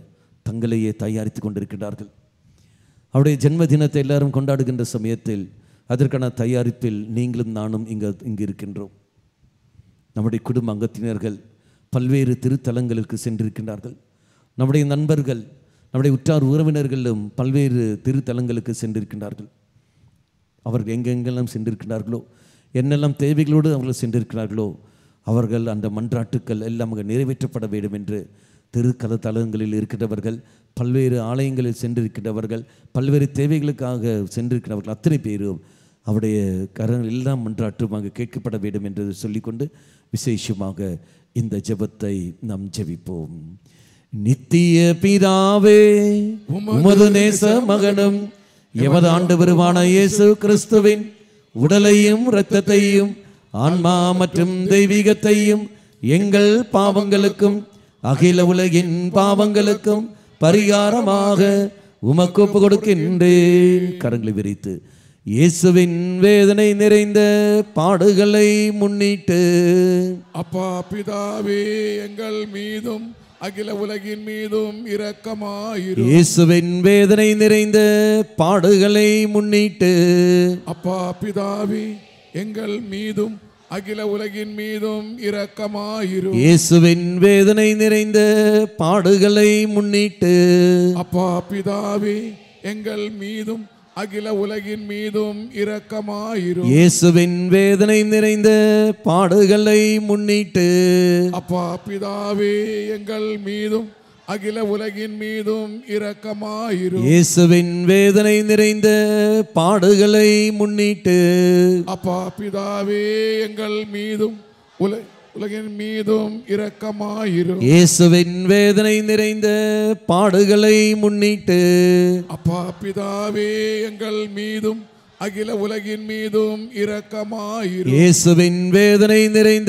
தங்களையே தயாரித்து கொண்டிருக்கிறார்கள். அவருடைய ஜென்ம தினத்தை எல்லாரும் கொண்டாடுகின்ற சமயத்தில் அதற்கான தயாரிப்பில் நீங்களும் நானும் இங்கு இருக்கின்றோம். நம்முடைய குடும்ப அங்கத்தினர்கள் பல்வேறு திருத்தலங்களுக்கு சென்றிருக்கின்றார்கள். நம்முடைய நண்பர்கள், நம்முடைய உற்றார் உறவினர்களும் பல்வேறு திருத்தலங்களுக்கு சென்றிருக்கின்றார்கள். அவர்கள் எங்கெங்கெல்லாம் சென்றிருக்கிறார்களோ, என்னெல்லாம் தேவைகளோடு அவர்கள் சென்றிருக்கிறார்களோ, அவர்கள் அந்த மன்றாட்டுக்கள் எல்லாம் நிறைவேற்றப்பட வேண்டும் என்று திருத்தலங்களில் இருக்கின்றவர்கள், பல்வேறு ஆலயங்களில் சென்றிருக்கின்றவர்கள், பல்வேறு தேவைகளுக்காக சென்றிருக்கிறவர்கள் அத்தனை பேரும் அவருடைய கரங்கள் எல்லாம் மன்றாட்டும் அங்கு கேட்கப்பட வேண்டும் என்று சொல்லிக்கொண்டு விசேஷமாக இந்த ஜெபத்தை நாம் ஜெபிப்போம். நித்திய பிதாவே, உமது நேச மகனும் எமது ஆண்டவருமான இயேசு கிறிஸ்துவின் உடலையும் இரத்தத்தையும் ஆன்மா மற்றும் தெய்வீகத்தையும் எங்கள் பாவங்களுக்கும் அகில உலகின் பாவங்களுக்கும் பரிகாரமாக உமக்கு ஒப்பு கொடுக்கின்றேன். கரங்களை விரித்து இயேசுவின் வேதனை நிறைந்த பாடுகளை முன்னிட்டு அப்பா பிதாவே எங்கள் மீதும் அகில உலகின் மீதும் இரக்கமாயிரும். இயேசுவின் வேதனை நிறைந்த பாடுகளை முன்னிட்டு அப்பா பிதாவே எங்கள் மீதும் அகில உலகின் மீதும் இரக்கமாயிரும். இயேசுவின் வேதனை நிறைந்த பாடுகளை முன்னிட்டு அப்பா பிதாவே எங்கள் மீதும் அகில உலகின் மீதும் இரக்கமாயிரும். இயேசுவின் வேதனை நிறைந்த பாடுகளை முன்னிட்டு அப்பா பிதாவே எங்கள் மீதும் அகில உலகின் மீதும் இரக்கமாயிரும். இயேசுவின் வேதனை நிறைந்த பாடுகளை முன்னிட்டு அப்பா பிதாவே எங்கள் மீதும் உலகின் மீதும் இரக்கமாயிரும். இயேசுவின் வேதனை நிறைந்த பாடுகளை முன்னிட்டு அப்பா பிதாவே எங்கள் மீதும் அகில உலகின் மீதும் இரக்கமாயிரும். இயேசுவின் வேதனை நிறைந்த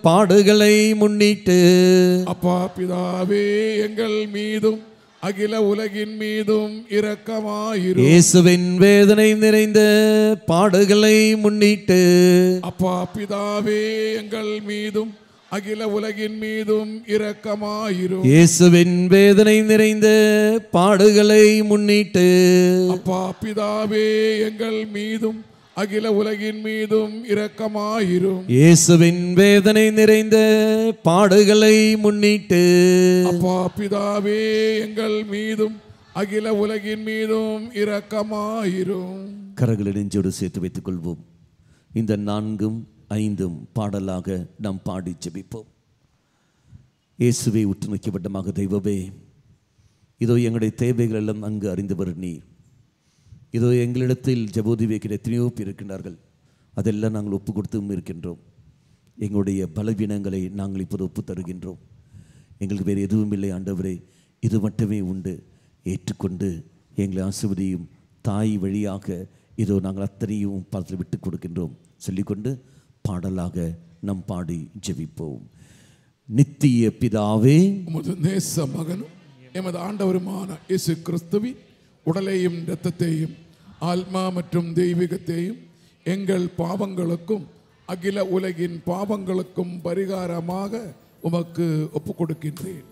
பாடுகளை முன்னிட்டு அப்பா பிதாவே எங்கள் மீதும் அகில உலகின் மீதும் இரக்கமாயிரும். இயேசுவின் வேதனை நிறைந்த பாடுகளை முன்னிட்டு அப்பா பிதாவே எங்கள் மீதும் அகில உலகின் மீதும் இரக்கமாயிரும். இயேசுவின் வேதனை நிறைந்த பாடுகளை முன்னிட்டு அப்பா பிதாவே எங்கள் மீதும் அகில உலகின் மீதும் இரக்கமாயிரும். இயேசுவின் வேதனை நிறைந்த பாடுகளை முன்னிட்டு அப்பா பிதாவே எங்கள் மீதும் அகில உலகின் மீதும் இரக்கமாயிரும். கரங்களை நெஞ்சோடு சேர்த்து வைத்துக் கொள்வோம். இந்த 4, 5 பாடலாக நாம் பாடி ஜெபிப்போம். இயேசுவை உற்று நோக்கிவிட்டமாக தெய்வமே, இதோ எங்களுடைய தேவைகள் எல்லாம் அங்கு அறிந்தவர் நீர். இதோ எங்களிடத்தில் ஜெபோதி வைக்கிற எத்தனையோ பேர் இருக்கின்றார்கள். அதெல்லாம் நாங்கள் ஒப்பு கொடுத்தும் இருக்கின்றோம். எங்களுடைய பலவீனங்களை நாங்கள் இப்போது ஒப்பு தருகின்றோம். எங்களுக்கு வேறு எதுவும் இல்லை ஆண்டவரே, இது மட்டுமே உண்டு. ஏற்றுக்கொண்டு எங்களை ஆசீர்வதியும் தாய் வழியாக இதோ நாங்கள் அத்தனையும் பாதத்தில் விட்டு கொடுக்கின்றோம் சொல்லிக்கொண்டு பாடலாக நம் பாடி ஜெபிப்போம். நித்திய பிதாவே, உமது நேச மகனும் எமது ஆண்டவருமான இயேசு கிறிஸ்துவின் உடலையும் இரத்தத்தையும் ஆன்மா மற்றும் தெய்வீகத்தையும் எங்கள் பாவங்களுக்கும் அகில உலகின் பாவங்களுக்கும் பரிகாரமாக உமக்கு ஒப்புக் கொடுக்கின்றேன்.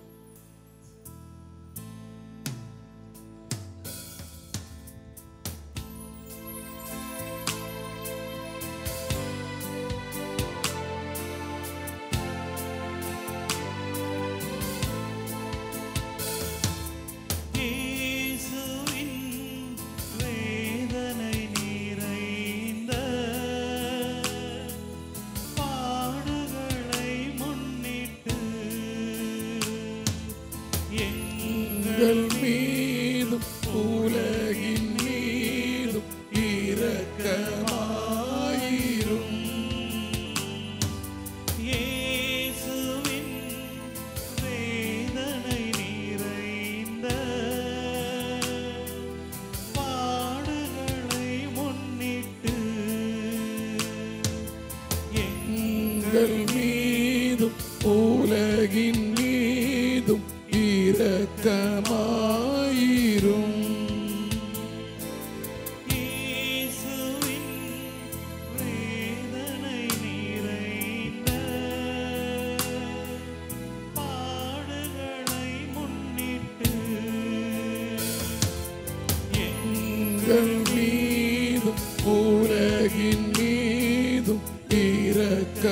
எங்கள் மீதும் உலகின் மீதும் இரக்கமாயிரும். இயேசுவின் வேதனை நிறைந்த பாடுகளை முன்னிட்டு எங்கள் மீதும் உலகின் மீதும் இரக்கமாயிரும். இயேசுவின் வேதனை நிறைந்த பாடுகளை முன்னிட்டு எங்கள் மீதும் உலகின் மீதும் இரக்கமாயிரும்.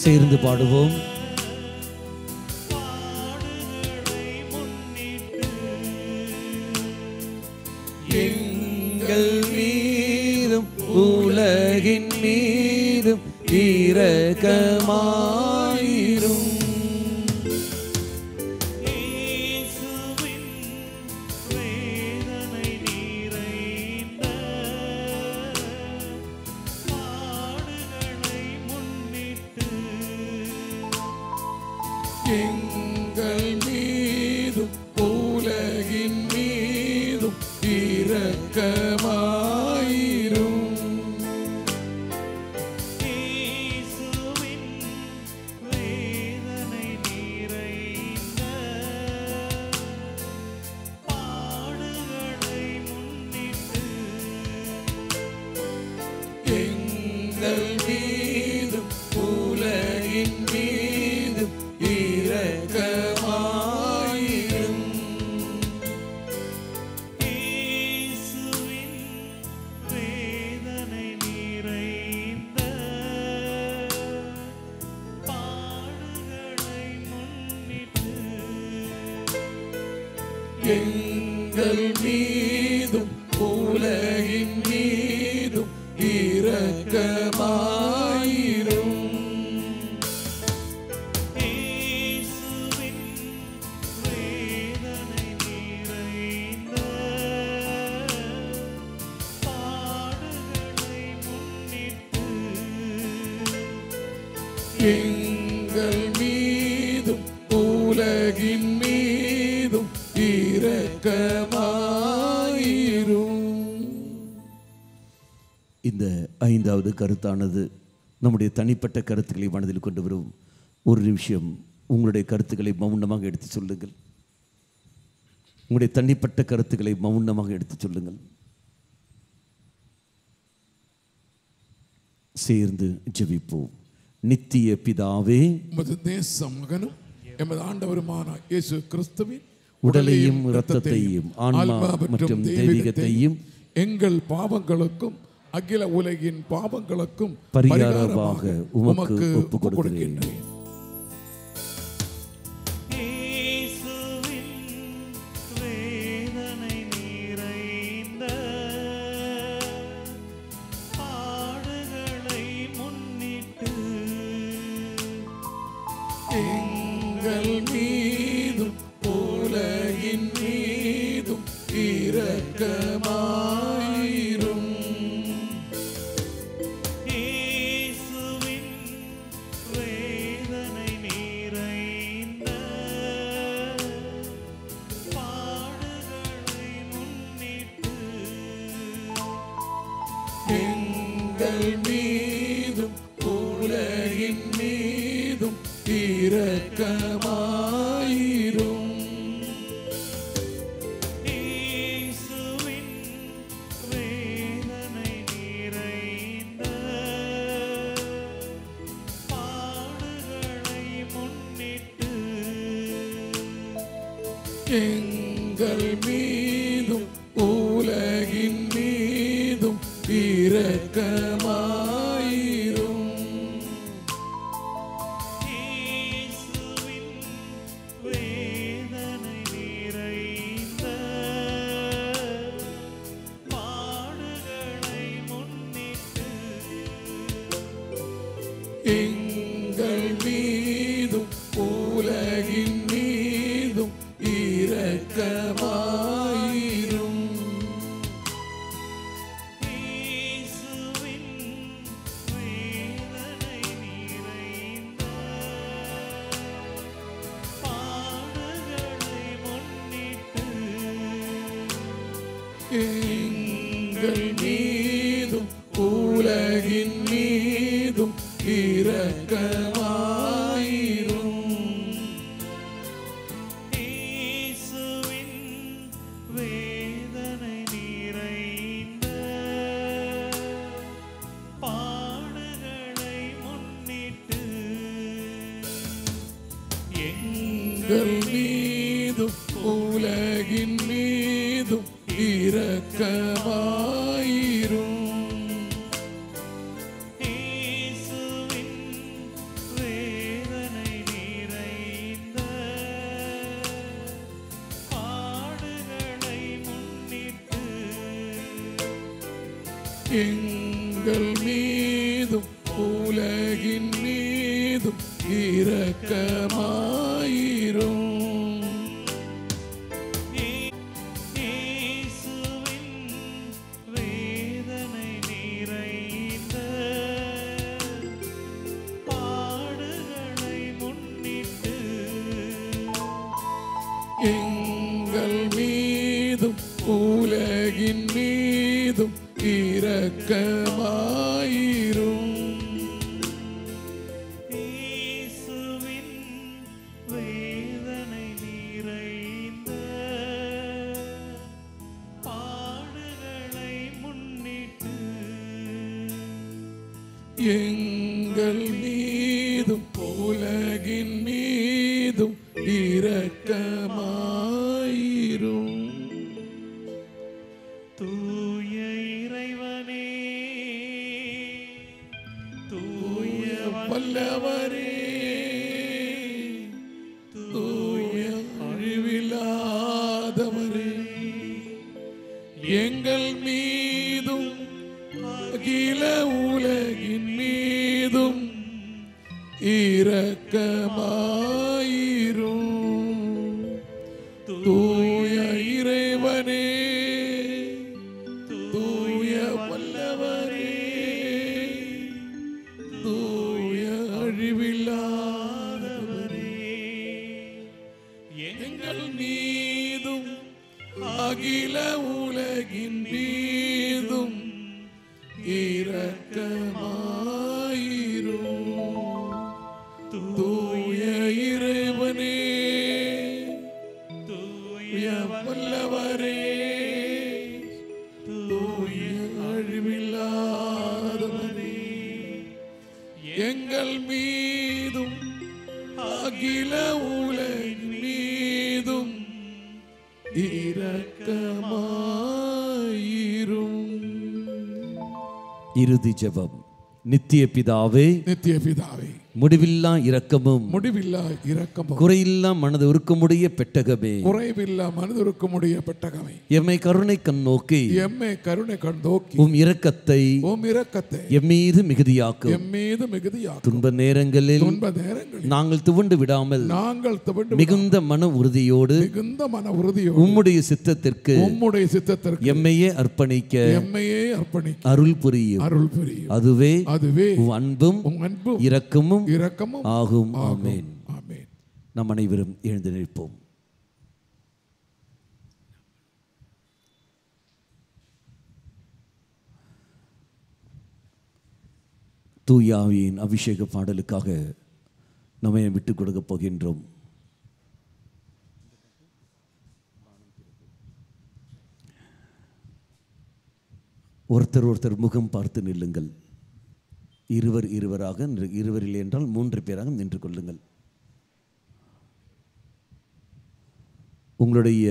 சேர்ந்து பாடுவோம். எங்கள் மீதும் உலகின் மீதும் இரக்கமாயிரும். எங்கள் மீதும் உலகின் மீதும் இரக்கமாயிரும். இயேசுவின் வேதனை நிறைந்த பாடுகளை முன்னிட்டு எங்கள் மீதும் உலகின் மீதும் இரக்கமாயிரும். இயேசுவின் வேதனை நிறைந்த பாடுகளை முன்னிட்டு எங்கள் மீதும் உலகின் மீதும் இரக்கமாயிரும். இயேசுவின் வேதனை நிறைந்த பாடுகளை முன்னிட்டு எங்கள் மீதும் உலகின் மீதும் இரக்கமாயிரும். இந்த ஐந்தாவது கருத்தானது நம்முடைய தனிப்பட்ட கருத்துக்களை மனதில் கொண்டு வரும். ஒரு நிமிஷம் உங்களுடைய கருத்துக்களை மௌனமாக எடுத்து சொல்லுங்கள். உங்களுடைய தனிப்பட்ட கருத்துக்களை மௌனமாக எடுத்து சொல்லுங்கள். சேர்ந்து ஜெபிப்போம். நித்திய பிதாவே, உமது நேச மகனும் எமது ஆண்டவருமான இயேசு கிறிஸ்துவின் உடலையும் இரத்தத்தையும் ஆன்மா மற்றும் தெய்வீகத்தையும் எங்கள் பாவங்களுக்கும் அகில உலகின் பாவங்களுக்கும் பரிகாரமாக உமக்கு ஒப்புக் ஒப்புக் கொடுக்கிறேன். கொடுக்கின்றேன். இயேசுவின் வேதனை நிறைந்த பாடுகளை முன்னிட்டு எங்கள் மீதும் உலகின் மீதும் இரக்கமாயிரும். எங்கள் மீதும் உலகின் மீதும் இரக்கமாயிரும். இயேசுவின் வேதனை நிறைந்த பாடுகளை முன்னிட்டு எங்கள் மீதும் உலகின் மீதும் இரக்கமாயிரும். இயேசுவின் வேதனை நிறைந்த பாடுகளை முன்னிட்டு எங்கள் மீதும் உலகின் மீதும் இரக்கமாயிரும். இயேசுவின் வேதனை நிறைந்த பாடுகளை முன்னிட்டு எங்கள் மீதும் உலகின் மீதும் இரக்கமாயிரும். இயேசுவின் வேதனை நிறைந்த பாடுகளை முன்னிட்டு எங்கள் மீதும் உலகின் மீதும் இரக்கமாயிரும். இயேசுவின் வேதனை நிறைந்த பாடுகளை முன்னிட்டு எங்கள் மீதும் உலகின் மீதும் இரக்கமாயிரும். இயேசுவின் வேதனை நிறைந்த பாடுகளை முன்னிட்டு எங்கள் மீதும் உலகின் மீதும் இரக்கமாயிரும். இயேசுவின் வேதனை நிறைந்த பாடுகளை முன்னிட்டு எங்கள் மீதும் உலகின் மீதும் இரக்கமாயிரும். தூய இறைவனே தூய வல்லவரே, தூய அழிவில்லாதவரே, எங்கள் மீதும் அகில உலகின் மீதும் இரக்கமாயிரும். தூய இறைவனே, தூய வல்லவரே, தூய அழிவில்லாதவரே, எங்கள் மீதும் அகில உலகின் மீதும் இரக்கமாயிரும். தூய இறைவனே, தூய வல்லவரே, தூய அழிவில்லாதவரே, எங்கள் மீதும் அகில உலகின் மீதும் இரக்கமாயிரும். இறுதி ஜெபம். நித்திய பிதாவே, நித்திய பிதாவே, முடிவில்லா இரக்கமும் முடிவில்லா இரக்கமும் குறையில்லா மனது உருக்கமுடைய பெட்டகமே, குறைவில்லா மனதிற்குமுடைய பெட்டகமே, எம்மை கருணை கண் நோக்கி எம்மை கருணை கண் நோக்கி உம் இரக்கத்தை உம் இரக்கத்தை எம்மீது மிகுதியாக்கும். எம்மீது மிகுதியாக்கும். துன்ப நேரங்களில் துன்ப நேரங்களில் நாங்கள் துவண்டு விடாமல் நாங்கள் துவண்டு மிகுந்த மன உறுதியோடு மிகுந்த மன உறுதியோடு உம்முடைய சித்தத்திற்கு உம்முடைய சித்தத்திற்கு எம்மையே அர்ப்பணிக்க எம்மையே அர்ப்பணிக்க அருள் புரியும். அருள் புரியும். அதுவே அதுவே உம் அன்பும் உம் அன்பும் இரக்கமும் இரக்கமும் ஆகும். ஆகும். ஆமென். ஆமென். நம் அனைவரும் எழுந்து நிற்போம். தூயாவியின் அபிஷேக பாடலுக்காக நம்மை விட்டுக் கொடுக்க போகின்றோம். ஒருத்தர் ஒருத்தர் முகம் பார்த்து நில்லுங்கள். இருவராக, இருவரில் என்றால் 3 பேராக நின்று கொள்ளுங்கள். உங்களுடைய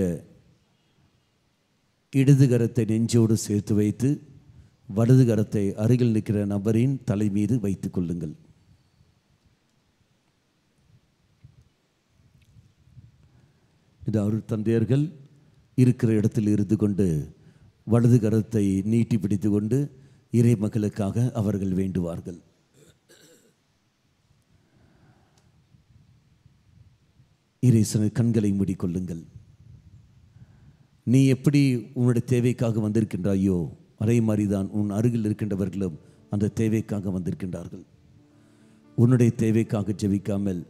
இடது கரத்தை நெஞ்சோடு சேர்த்து வைத்து வலது கரத்தை அருகில் நிற்கிற நபரின் தலை மீது வைத்துக் கொள்ளுங்கள். இந்த அருட்தந்தையர்கள் இருக்கிற இடத்தில் இருந்து கொண்டு வலது கரத்தை நீட்டி பிடித்து கொண்டு இறை மக்களுக்காக அவர்கள் வேண்டுவார்கள். இறைசன கண்களை மூடிக்கொள்ளுங்கள். நீ எப்படி உன்னுடைய தேவைக்காக வந்திருக்கின்றாயோ அதே மாதிரிதான் உன் அருகில் இருக்கின்றவர்களும் அந்த தேவைக்காக வந்திருக்கின்றார்கள். உன்னுடைய தேவைக்காக ஜெபிக்காமல்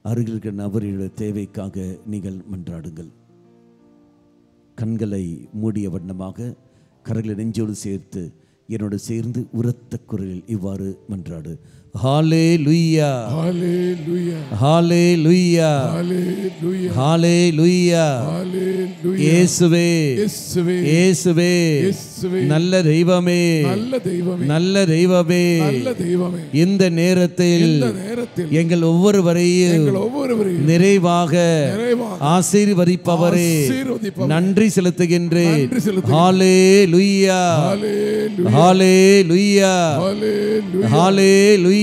அருகில் இருக்கிற நபர்களுடைய தேவைக்காக நீங்கள் மன்றாடுங்கள். கண்களை மூடிய வண்ணமாக கரங்களை நெஞ்சோடு சேர்த்து என்னோடு சேர்ந்து உரத்த குரலில் இவ்வாறு மன்றாடு. ஹல்லேலூயா, ஹல்லேலூயா, ஹல்லேலூயா, ஹல்லேலூயா, ஹல்லேலூயா. இயேசுவே, இயேசுவே, இயேசுவே, இயேசுவே, நல்ல தெய்வமே, நல்ல தெய்வமே, நல்ல தெய்வமே, நல்ல தெய்வமே, இந்த நேரத்தில் எங்கள் ஒவ்வொருவரையும் நிறைவாக ஆசீர்வதிப்பவரே நன்றி செலுத்துகின்றேன். ஹல்லேலூயா, ஹல்லேலூயா, ஹல்லேலூயா.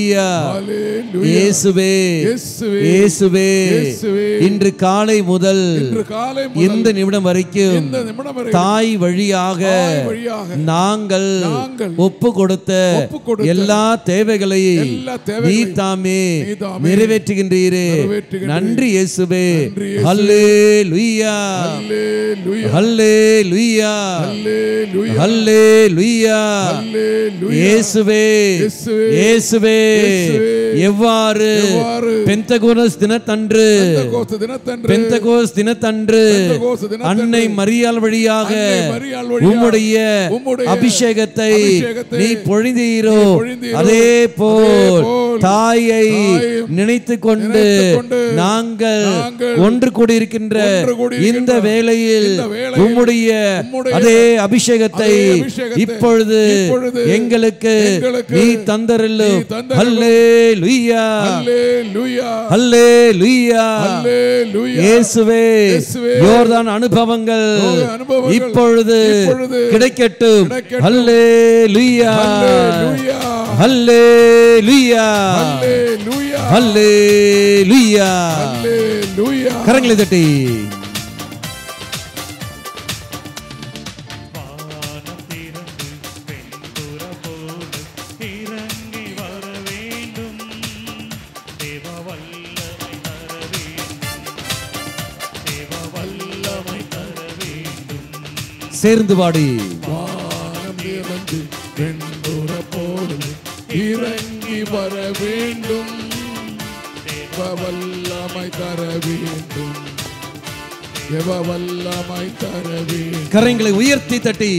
இயேசுவே, இயேசுவே, இன்று காலை முதல் இந்த நிமிடம் வரைக்கும் தாய் வழியாக நாங்கள் ஒப்பு கொடுத்த எல்லா தேவைகளையும் நீர் தாமே நிறைவேற்றுகின்றீரே. நன்றி இயேசுவே. ஹல்லேலூயா, ஹல்லேலூயா, ஹல்லேலூயா. இயேசுவே, இயேசுவே, எவ்வாறு பெந்தகோஸ்து தினத்தன்று அன்னை மரியாள் வழியாக உம்முடைய அபிஷேகத்தை நீ பொழிந்தீரோ அதே போல் தாயை நினைத்து கொண்டு நாங்கள் ஒன்று கூடியிருக்கின்ற இந்த வேளையில் உம்முடைய அதே அபிஷேகத்தை இப்பொழுது எங்களுக்கு நீ தந்தருளும். ஹல்லேலூயா, ஹல்லேலூயா, ஹல்லேலூயா. இயேசுவே, யோர்தான் அனுபவங்கள் இப்பொழுது கிடைக்கட்டும். ஹல்லேலூயா, ஹல்லேலூயா, ஹல்லேலூயா. கரங்களை தட்டி சேர்ந்து பாடி. வானம் இறந்து வெண்புற போது இறங்கி வர வேண்டும், வல்லமை தர வேண்டும், வல்லமை தர வேண்டும். கரங்களை உயர்த்தி தட்டி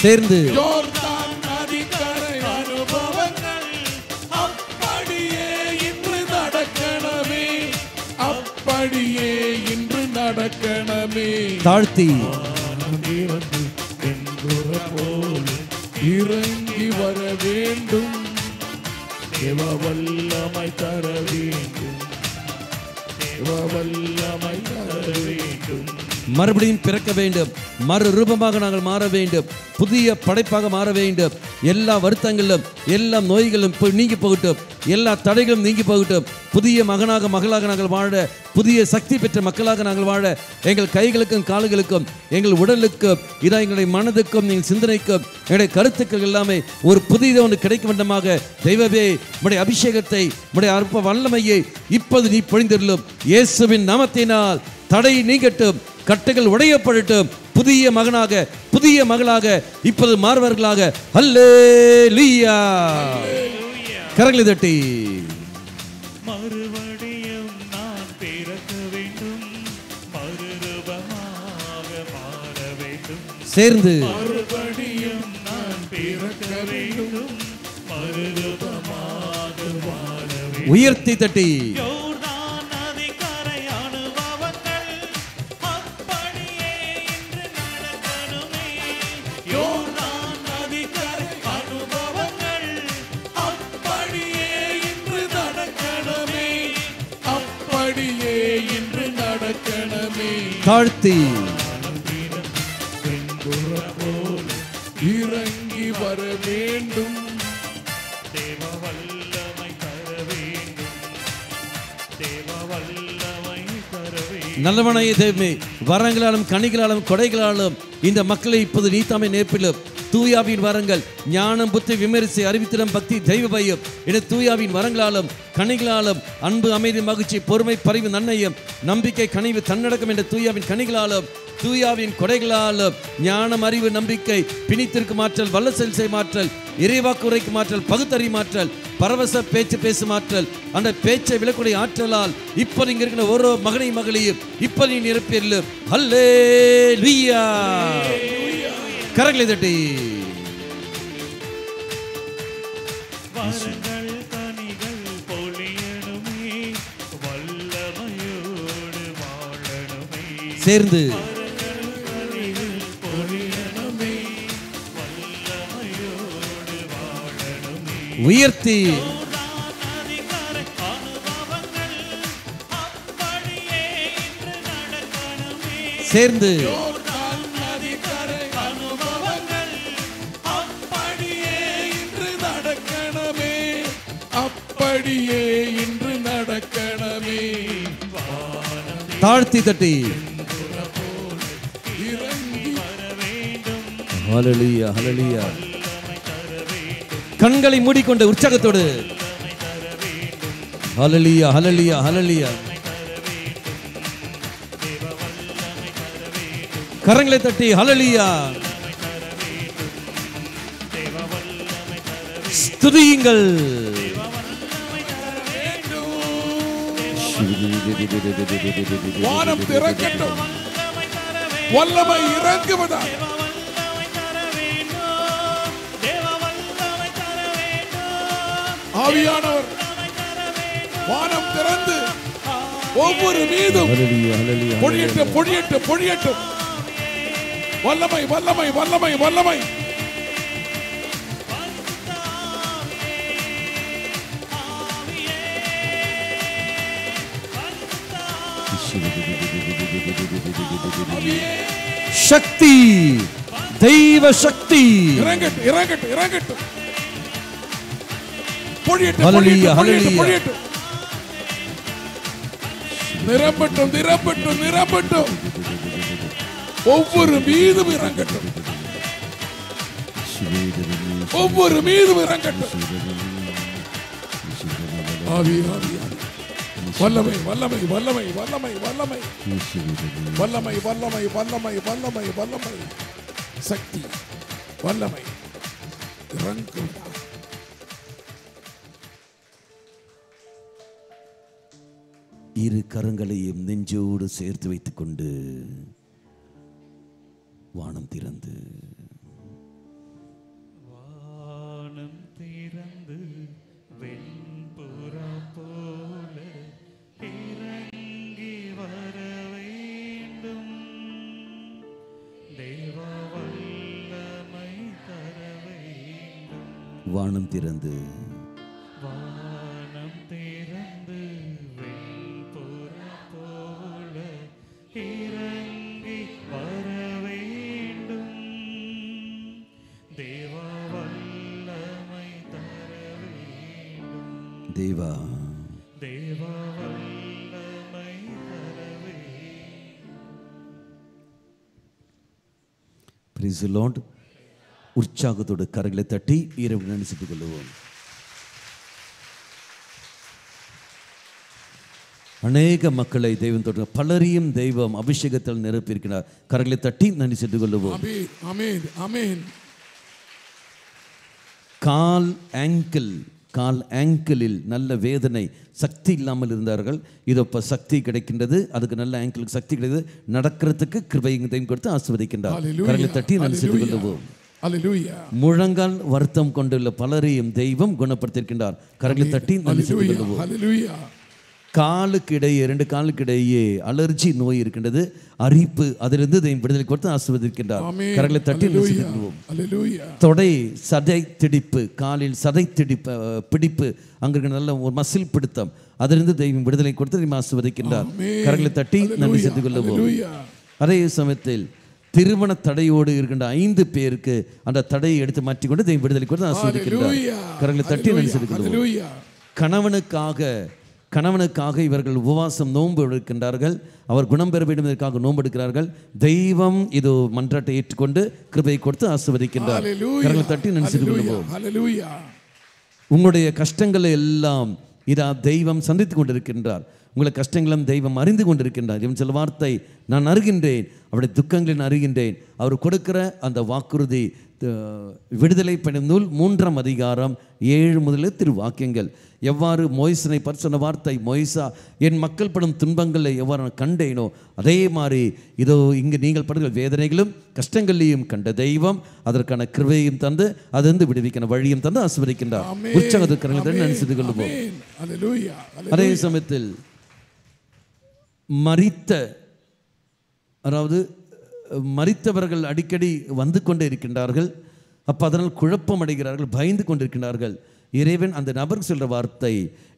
சேர்ந்து யோர்தான் நதிக்கரை அனுபவங்கள் அப்படியே இன்று நடக்கணுமே, அப்படியே இன்று நடக்கணுமே. தாழ்த்தி இறங்கி வர வேண்டும், வல்லமை தர வேண்டும், வல்லமை தர வேண்டும். மறுபடியும் பிறக்க வேண்டும், மறு ரூபமாக நாங்கள் மாற வேண்டும், புதிய படைப்பாக மாற வேண்டும். எல்லா வருத்தங்களும் எல்லா நோய்களும் நீங்கி போகட்டும், எல்லா தடைகளும் நீங்கி போகட்டும். புதிய மகனாக மகளாக நாங்கள் வாழ, புதிய சக்தி பெற்ற மக்களாக நாங்கள் வாழ, எங்கள் கைகளுக்கும் கால்களுக்கும் எங்கள் உடலுக்கும் இதான் எங்களுடைய மனதுக்கும் எங்கள் சிந்தனைக்கும் எங்களுடைய கருத்துக்கள் எல்லாமே ஒரு புதிய ஒன்று கிடைக்க வேண்டுமாக தெய்வமே உம்முடைய அபிஷேகத்தை உம்முடைய அற்ப வல்லமையை இப்போது நீ பொழிந்தருளும். இயேசுவின் நாமத்தினால் தடை நீங்கட்டும், கட்டுகள் உடையப்படட்டும். புதிய மகனாக புதிய மகளாக இப்போது மாறுவர்களாக. ஹல்லேலூயா. கரங்களை தட்டி மறுபடியும் நான் பிறக்க வேண்டும், மறுரூபமாக சேர்ந்து மறுபடியும் நான் பிறக்க வேண்டும், மறுரூபமாக வாழ வேண்டும். உயர்த்தி தட்டி யோர்தான் நதிக்கரை அனுபவங்கள் அப்படியே இன்று நடக்கணுமே. யோர்தான் நதிக்கரை அனுபவங்கள் அப்படியே இன்று நடக்கணுமே. அப்படியே இன்று நடக்கணுமே. தாழ்த்தி இறங்கி வர வேண்டும். தேவ வல்லமை தர வேண்டும், தேவ வல்லமை தர வேண்டும். நல்லவனாய தெய்வமே, வரங்களாலும் கனிகளாலும் கொடைகளாலும் இந்த மக்களை இப்போது நீத்தாமை நேர்ப்பிலும் தூயாவின் வரங்கள் ஞானம் புத்தி விமரிசை அறிவித்திடம் பக்தி தெய்வ பயம் என தூயாவின் வரங்களாலும் கனிகளாலும் அன்பு அமைதி மகிழ்ச்சி பொறுமை பரிவு நன்னயம் நம்பிக்கை கனிவு தன்னடக்கம் என்ற தூயாவின் கனிகளாலும் தூயாவின் கொடைகளாலும் ஞானம் அறிவு நம்பிக்கை பிணித்திற்கு மாற்றல் வல்ல செல்சை மாற்றல் இறைவாக்கு உரைக்கு மாற்றல் பகுத்தறி மாற்றல் பரவச பேச்சு பேசும் ஆற்றல் அந்த பேச்சை விளக்குடைய ஆற்றலால் இப்போ இங்க இருக்கிற ஒரு மகனை மகளையும் இப்போ நீ நிரப்பியல் ஹல்லேலூயா. கரங்களை தட்டி வரங்கள் கனிகள் பொழியணுமே, வல்லமையோடு வாழணுமே. சேர்ந்து வரங்கள் கனிகள் பொழியணுமே, வல்லமையோடு வாழணுமே. உயர்த்தி யோர்தான் நதிக்கரை அனுபவங்கள் அப்படியே இன்று நடக்கணுமே. சேர்ந்து யோர்தான் நதிக்கரை அனுபவங்கள் அப்படியே இன்று நடக்கணுமே. அப்படியே இன்று நடக்கணுமே. தாழ்த்தி தட்டி இறங்கி வர வேண்டும், ஹல்லேலூயா ஹல்லேலூயா. கண்களை மூடிக்கொண்ட உற்சாகத்தோடு ஹல்லேலூயா ஹல்லேலூயா ஹல்லேலூயா. கரங்களை தட்டி ஹல்லேலூயா ஸ்துதியுங்கள். வானம் திறக்கட்டும். வல்லமை இறங்குவதா. வல்லமை தர வேண்டும், தேவ வல்லமை தர வேண்டும், ஆவியானவர் வானம் திறந்து ஒவ்வொரு மீதும் ஹல்லேலூயா ஹல்லேலூயா. பொழியட்டும் பொழியட்டும் பொழியட்டும். வல்லமை வல்லமை வல்லமை வல்லமை. சக்தி தெய்வ சக்தி இறங்கட்டும் இறங்கட்டும் இறங்கட்டும். பொழியட்டும் ஹல்லேலூயா, பொழியட்டும் ஹல்லேலூயா. பொழியட்டும். நிரப்பட்டும் நிரப்பட்டும் நிரப்பட்டும். ஒவ்வொரு மீதும் இறங்கட்டும். ஒவ்வொரு மீதும் இறங்கட்டும். ஆவி ஆவி ஆவி. வல்லமை வல்லமை வல்லமை வல்லமை வல்லமை வல்லமை வல்லமை வல்லமை வல்லமை வல்லமை சக்தி வல்லமை இறங்கும். இரு கரங்களையும் நெஞ்சோடு சேர்த்து வைத்துக் கொண்டு வானம் திறந்து வானம் திறந்து வெண்புறா போல இறங்கி வர வேண்டும், தேவ வல்லமை தர வேண்டும். வானம் திறந்து வானம் திறந்து வெண்புறா போல இறங்கி வர வேண்டும், தேவ வல்லமை தர வேண்டும், தேவா தேவ வல்லமை தர வேண்டும். Praise the Lord. உற்சாகத்தோடு கரங்களை தட்டி இரவு நினைச்சிட்டுக் கொள்ளுவோம். அநேக மக்களை தெய்வம் தொட்டு பலரையும் தெய்வம் அபிஷேகத்தில் நிரப்பியிருக்கிறார். கரங்களை தட்டி நன்றி சென்று கொள்ளுவோம். ஆமென் ஆமென் ஆமென். கால் ஆங்கிள் கால் ஆங்கிளில் நல்ல வேதனை, சக்தி இல்லாமல் இருந்தார்கள். இதோ இப்போ சக்தி கிடைக்கின்றது, அதுக்கு நல்ல ஆங்கிளுக்கு சக்தி கிடைக்கிறது, நடக்கிறதுக்கு கிருபையும் கொடுத்து ஆசீர்வதிக்கின்றார். கரங்களை தட்டி நன்றி செய்து கொள்வோம். முழங்கால் வருத்தம் கொண்டுள்ள பலரையும் தெய்வம் குணப்படுத்தியிருக்கின்றார். கரங்களை தட்டி நன்றி செய்து கொள்வோம். காலுக்கு இடையே, 2 காலுக்கு இடையே அலர்ஜி நோய் இருக்கின்றது, அரிப்பு, அதிலிருந்து தெய்வம் விடுதலை கொடுத்து ஆசீர்வதிக்கின்றார். கரங்களை தட்டி நன்றி செய்து கொள்வோம். தொடை சதை திடிப்பு, காலில் சதை பிடிப்பு, அங்கே நல்ல ஒரு மசில் பிடித்தம், அதிலிருந்து தெய்வம் விடுதலை கொடுத்து ஆசீர்வதிக்கின்றார். கரங்களை தட்டி நன்றி செய்து கொள்வோம். அதே சமயத்தில் திருமண தடையோடு இருக்கின்ற 5 பேருக்கு அந்த தடையை எடுத்து மாற்றிக்கொண்டு தெய்வம் விடுதலை கொடுத்து ஆசீர்வதிக்கின்றார். கரங்களை தட்டி நன்றி செய்து கொள்வோம். கணவனுக்காக இவர்கள் உபவாசம் நோன்பு எடுக்கின்றார்கள். அவர் குணம் பெற வேண்டும் என்பதற்காக நோன்பு எடுக்கிறார்கள். தெய்வம் இது மன்றாட்டை ஏற்றுக்கொண்டு கிருபையை கொடுத்து ஆசீர்வதிக்கின்றார். கரங்களை தட்டி நன்றி செய்து கொள்வோம். உங்களுடைய கஷ்டங்களை எல்லாம் இதா தெய்வம் சந்தித்துக் கொண்டிருக்கின்றார். உங்களை கஷ்டங்களும் தெய்வம் அறிந்து கொண்டிருக்கின்றார். இவன் சில வார்த்தை, நான் அறிகின்றேன், அவருடைய துக்கங்களின் அறிகின்றேன். அவர் கொடுக்கிற அந்த வாக்குறுதி, விடுதலை படும் நூல் 3ஆம் அதிகாரம் 7 முதல் திருவாக்கியங்கள். எவ்வாறு மோய்சனை பற்றி சொன்ன வார்த்தை, மோய்சா என் மக்கள் படும் துன்பங்களை எவ்வாறு நான் கண்டேனோ அதே மாதிரி இதோ இங்கு நீங்கள் படுகிற வேதனைகளும் கஷ்டங்களையும் கண்ட தெய்வம் அதற்கான கிருபையும் தந்து அதிலிருந்து விடுவிக்கிற வழியும் தந்து ஆசீர்வதிக்கின்றார். உற்சாகத்துக்கு நினைத்து கொள்வோம். அதே சமயத்தில் மரித்தவர்கள் அடிக்கடி வந்து கொண்டே இருக்கின்றார்கள். அப்போ அதனால் குழப்பம் அடைகிறார்கள், பயந்து கொண்டிருக்கிறார்கள். இறைவன் அந்த நபருக்கு சொல்கிற வார்த்தை,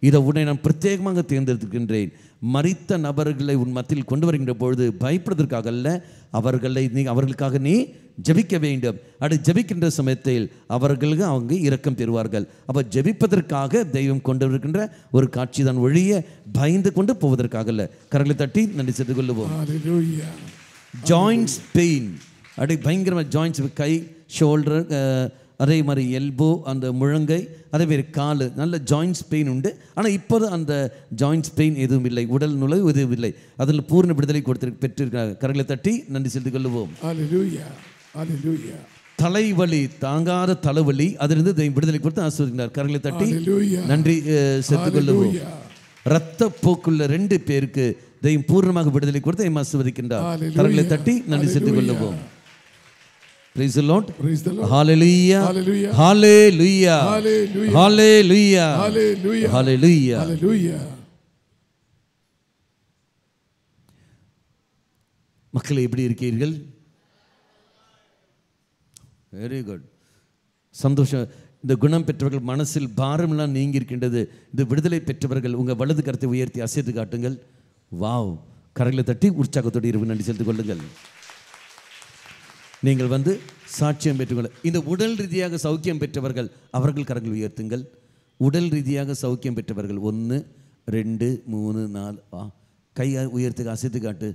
இதை உன்னை நான் பிரத்யேகமாக தேர்ந்தெடுக்கின்றேன். மரித்த நபர்களை உன் மத்தியில் கொண்டு வருகின்ற பொழுது பயப்படுவதற்காக அல்ல, அவர்களுக்காக நீ ஜபிக்க வேண்டும். அப்படி ஜபிக்கின்ற சமயத்தில் அவர்களுக்கு அவங்க இரக்கம் பெறுவார்கள். அப்போ ஜபிப்பதற்காக தெய்வம் கொண்டு வருகின்ற ஒரு காட்சி தான் ஒழிய பயந்து கொண்டு போவதற்காக அல்ல. கரங்களை தட்டி நன்றி செய்து கொள்ளுவோம். ஜாயின்ட்ஸ் பெயின், அப்படி பயங்கரமாக ஜாயின்ட்ஸ், கை, ஷோல்டர், அதே மாதிரி எல்போ, அந்த முழங்கை, அதே மாதிரி காலு, நல்ல ஜாயின்ட்ஸ் பெயின் உண்டு. ஆனால் இப்போது அந்த ஜாயின்ட்ஸ் பெயின் எதுவும் இல்லை, உடல் நுழைவு எதுவும் இல்லை. அதில் பூர்ண விடுதலை பெற்றிருக்கிறார். கரங்களை தட்டி நன்றி செய்து கொள்வோம். தலைவலி, தாங்காத தலைவலி, அதிலிருந்து விடுதலை கொடுத்து ஆசீர்வதிக்கிறார். கரங்களை தட்டி நன்றி செய்து கொள்வோம். இரத்த போக்குள்ள 2 பேருக்கு தெய்வம் பூர்ணமாக விடுதலை கொடுத்து ஆசீர்வதிக்கின்றார். கரங்களை தட்டி நன்றி செய்து கொள்வோம். Praise the Lord. Praise the Lord. Hallelujah. Hallelujah. Hallelujah. Hallelujah. Hallelujah. Hallelujah. Hallelujah. Hallelujah. மக்களே, எப்படி இருக்கீர்கள்? வெரி குட், சந்தோஷம். இந்த குணம் பெற்றவர்கள் மனசில் பாரமெல்லாம் நீங்கி இருக்கின்றது. இந்த விடுதலை பெற்றவர்கள் உங்கள் வலது கரத்தை உயர்த்தி அசைத்து காட்டுங்கள். வாவ், கரங்களை தட்டி உற்சாகத்தோடு இரவு நன்றி செலுத்திக் கொள்ளுங்கள். நீங்கள் சாட்சியம் பெற்றுக்கொள்ள. இந்த உடல் ரீதியாக சௌக்கியம் பெற்றவர்கள் அவர்கள் கரங்கள் உயர்த்துங்கள். உடல் ரீதியாக சௌக்கியம் பெற்றவர்கள் 1 2 3 4 கையை உயர்த்து அசைத்து காட்டு.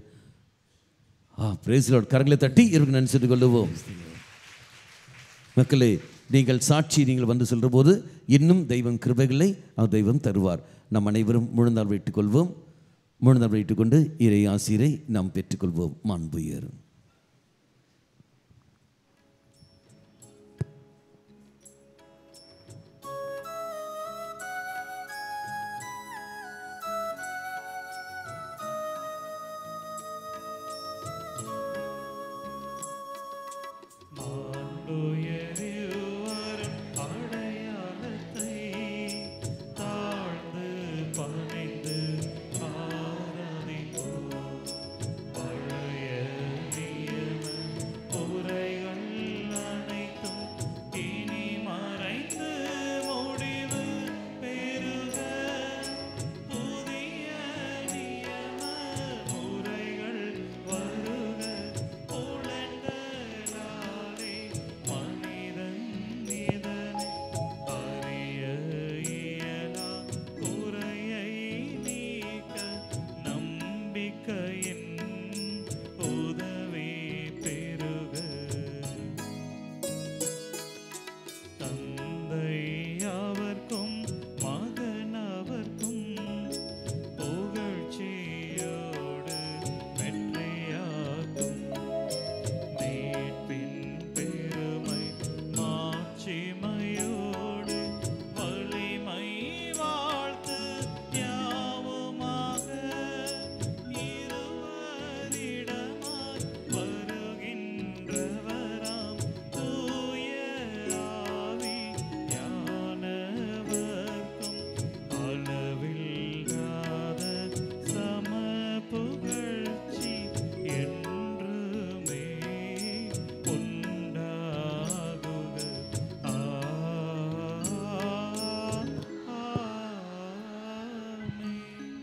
Praise the Lord. கரங்களை தட்டி இவருக்கு நன்றி செய்து கொள்வோம். மக்களே, நீங்கள் சாட்சி நீங்கள் சொல்கிற போது இன்னும் தெய்வம் கிருபைகளை தெய்வம் தருவார். நம் அனைவரும் முழுநாள் வைத்துக்கொள்வோம். முழுநாள் வைத்துக்கொண்டு இறை ஆசிரை நாம் பெற்றுக்கொள்வோம். மாண்புயரும் பணிந்து ஆராதிப்போம். பழைய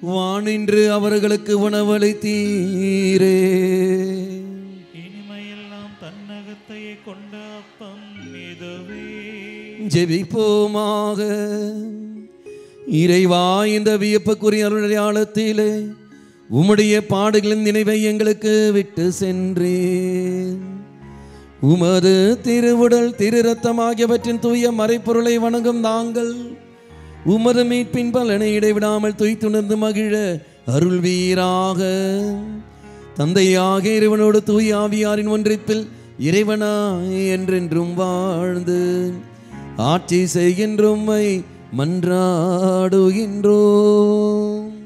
வானின்று அவர்களுக்கு உணவளித்தீரே. இனிமையெல்லாம் தன்னகத்தையே கொண்ட அப்பம் இதுவே. ஜெபிப்போமாக. இறைவா, இந்த வியப்புக்குரிய அருளடையாளத்திலே உம்முடைய பாடுகளின் நினைவை எங்களுக்கு விட்டு சென்றேன். உமது திருவுடல் திரு ரத்தம் ஆகியவற்றின் தூய மறைப்பொருளை வணங்கும் நாங்கள் உமது மீட்பின் பலனை இடைவிடாமல் துய்த்துணர்ந்து மகிழ அருள்வீராக. தந்தையாக இறைவனோடு தூய ஆவியாரின் ஒன்றிப்பில் இறைவனாய் என்றென்றும் வாழ்ந்து ஆட்சி செய்கின்றோம் மன்றாடுகின்றோம்.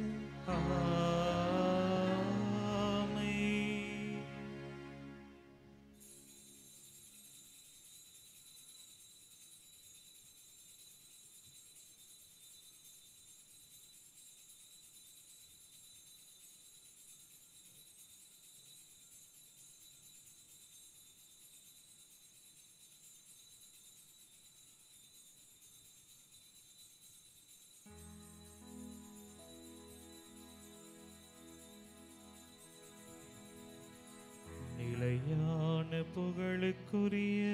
நிலையான புகழுக்குரிய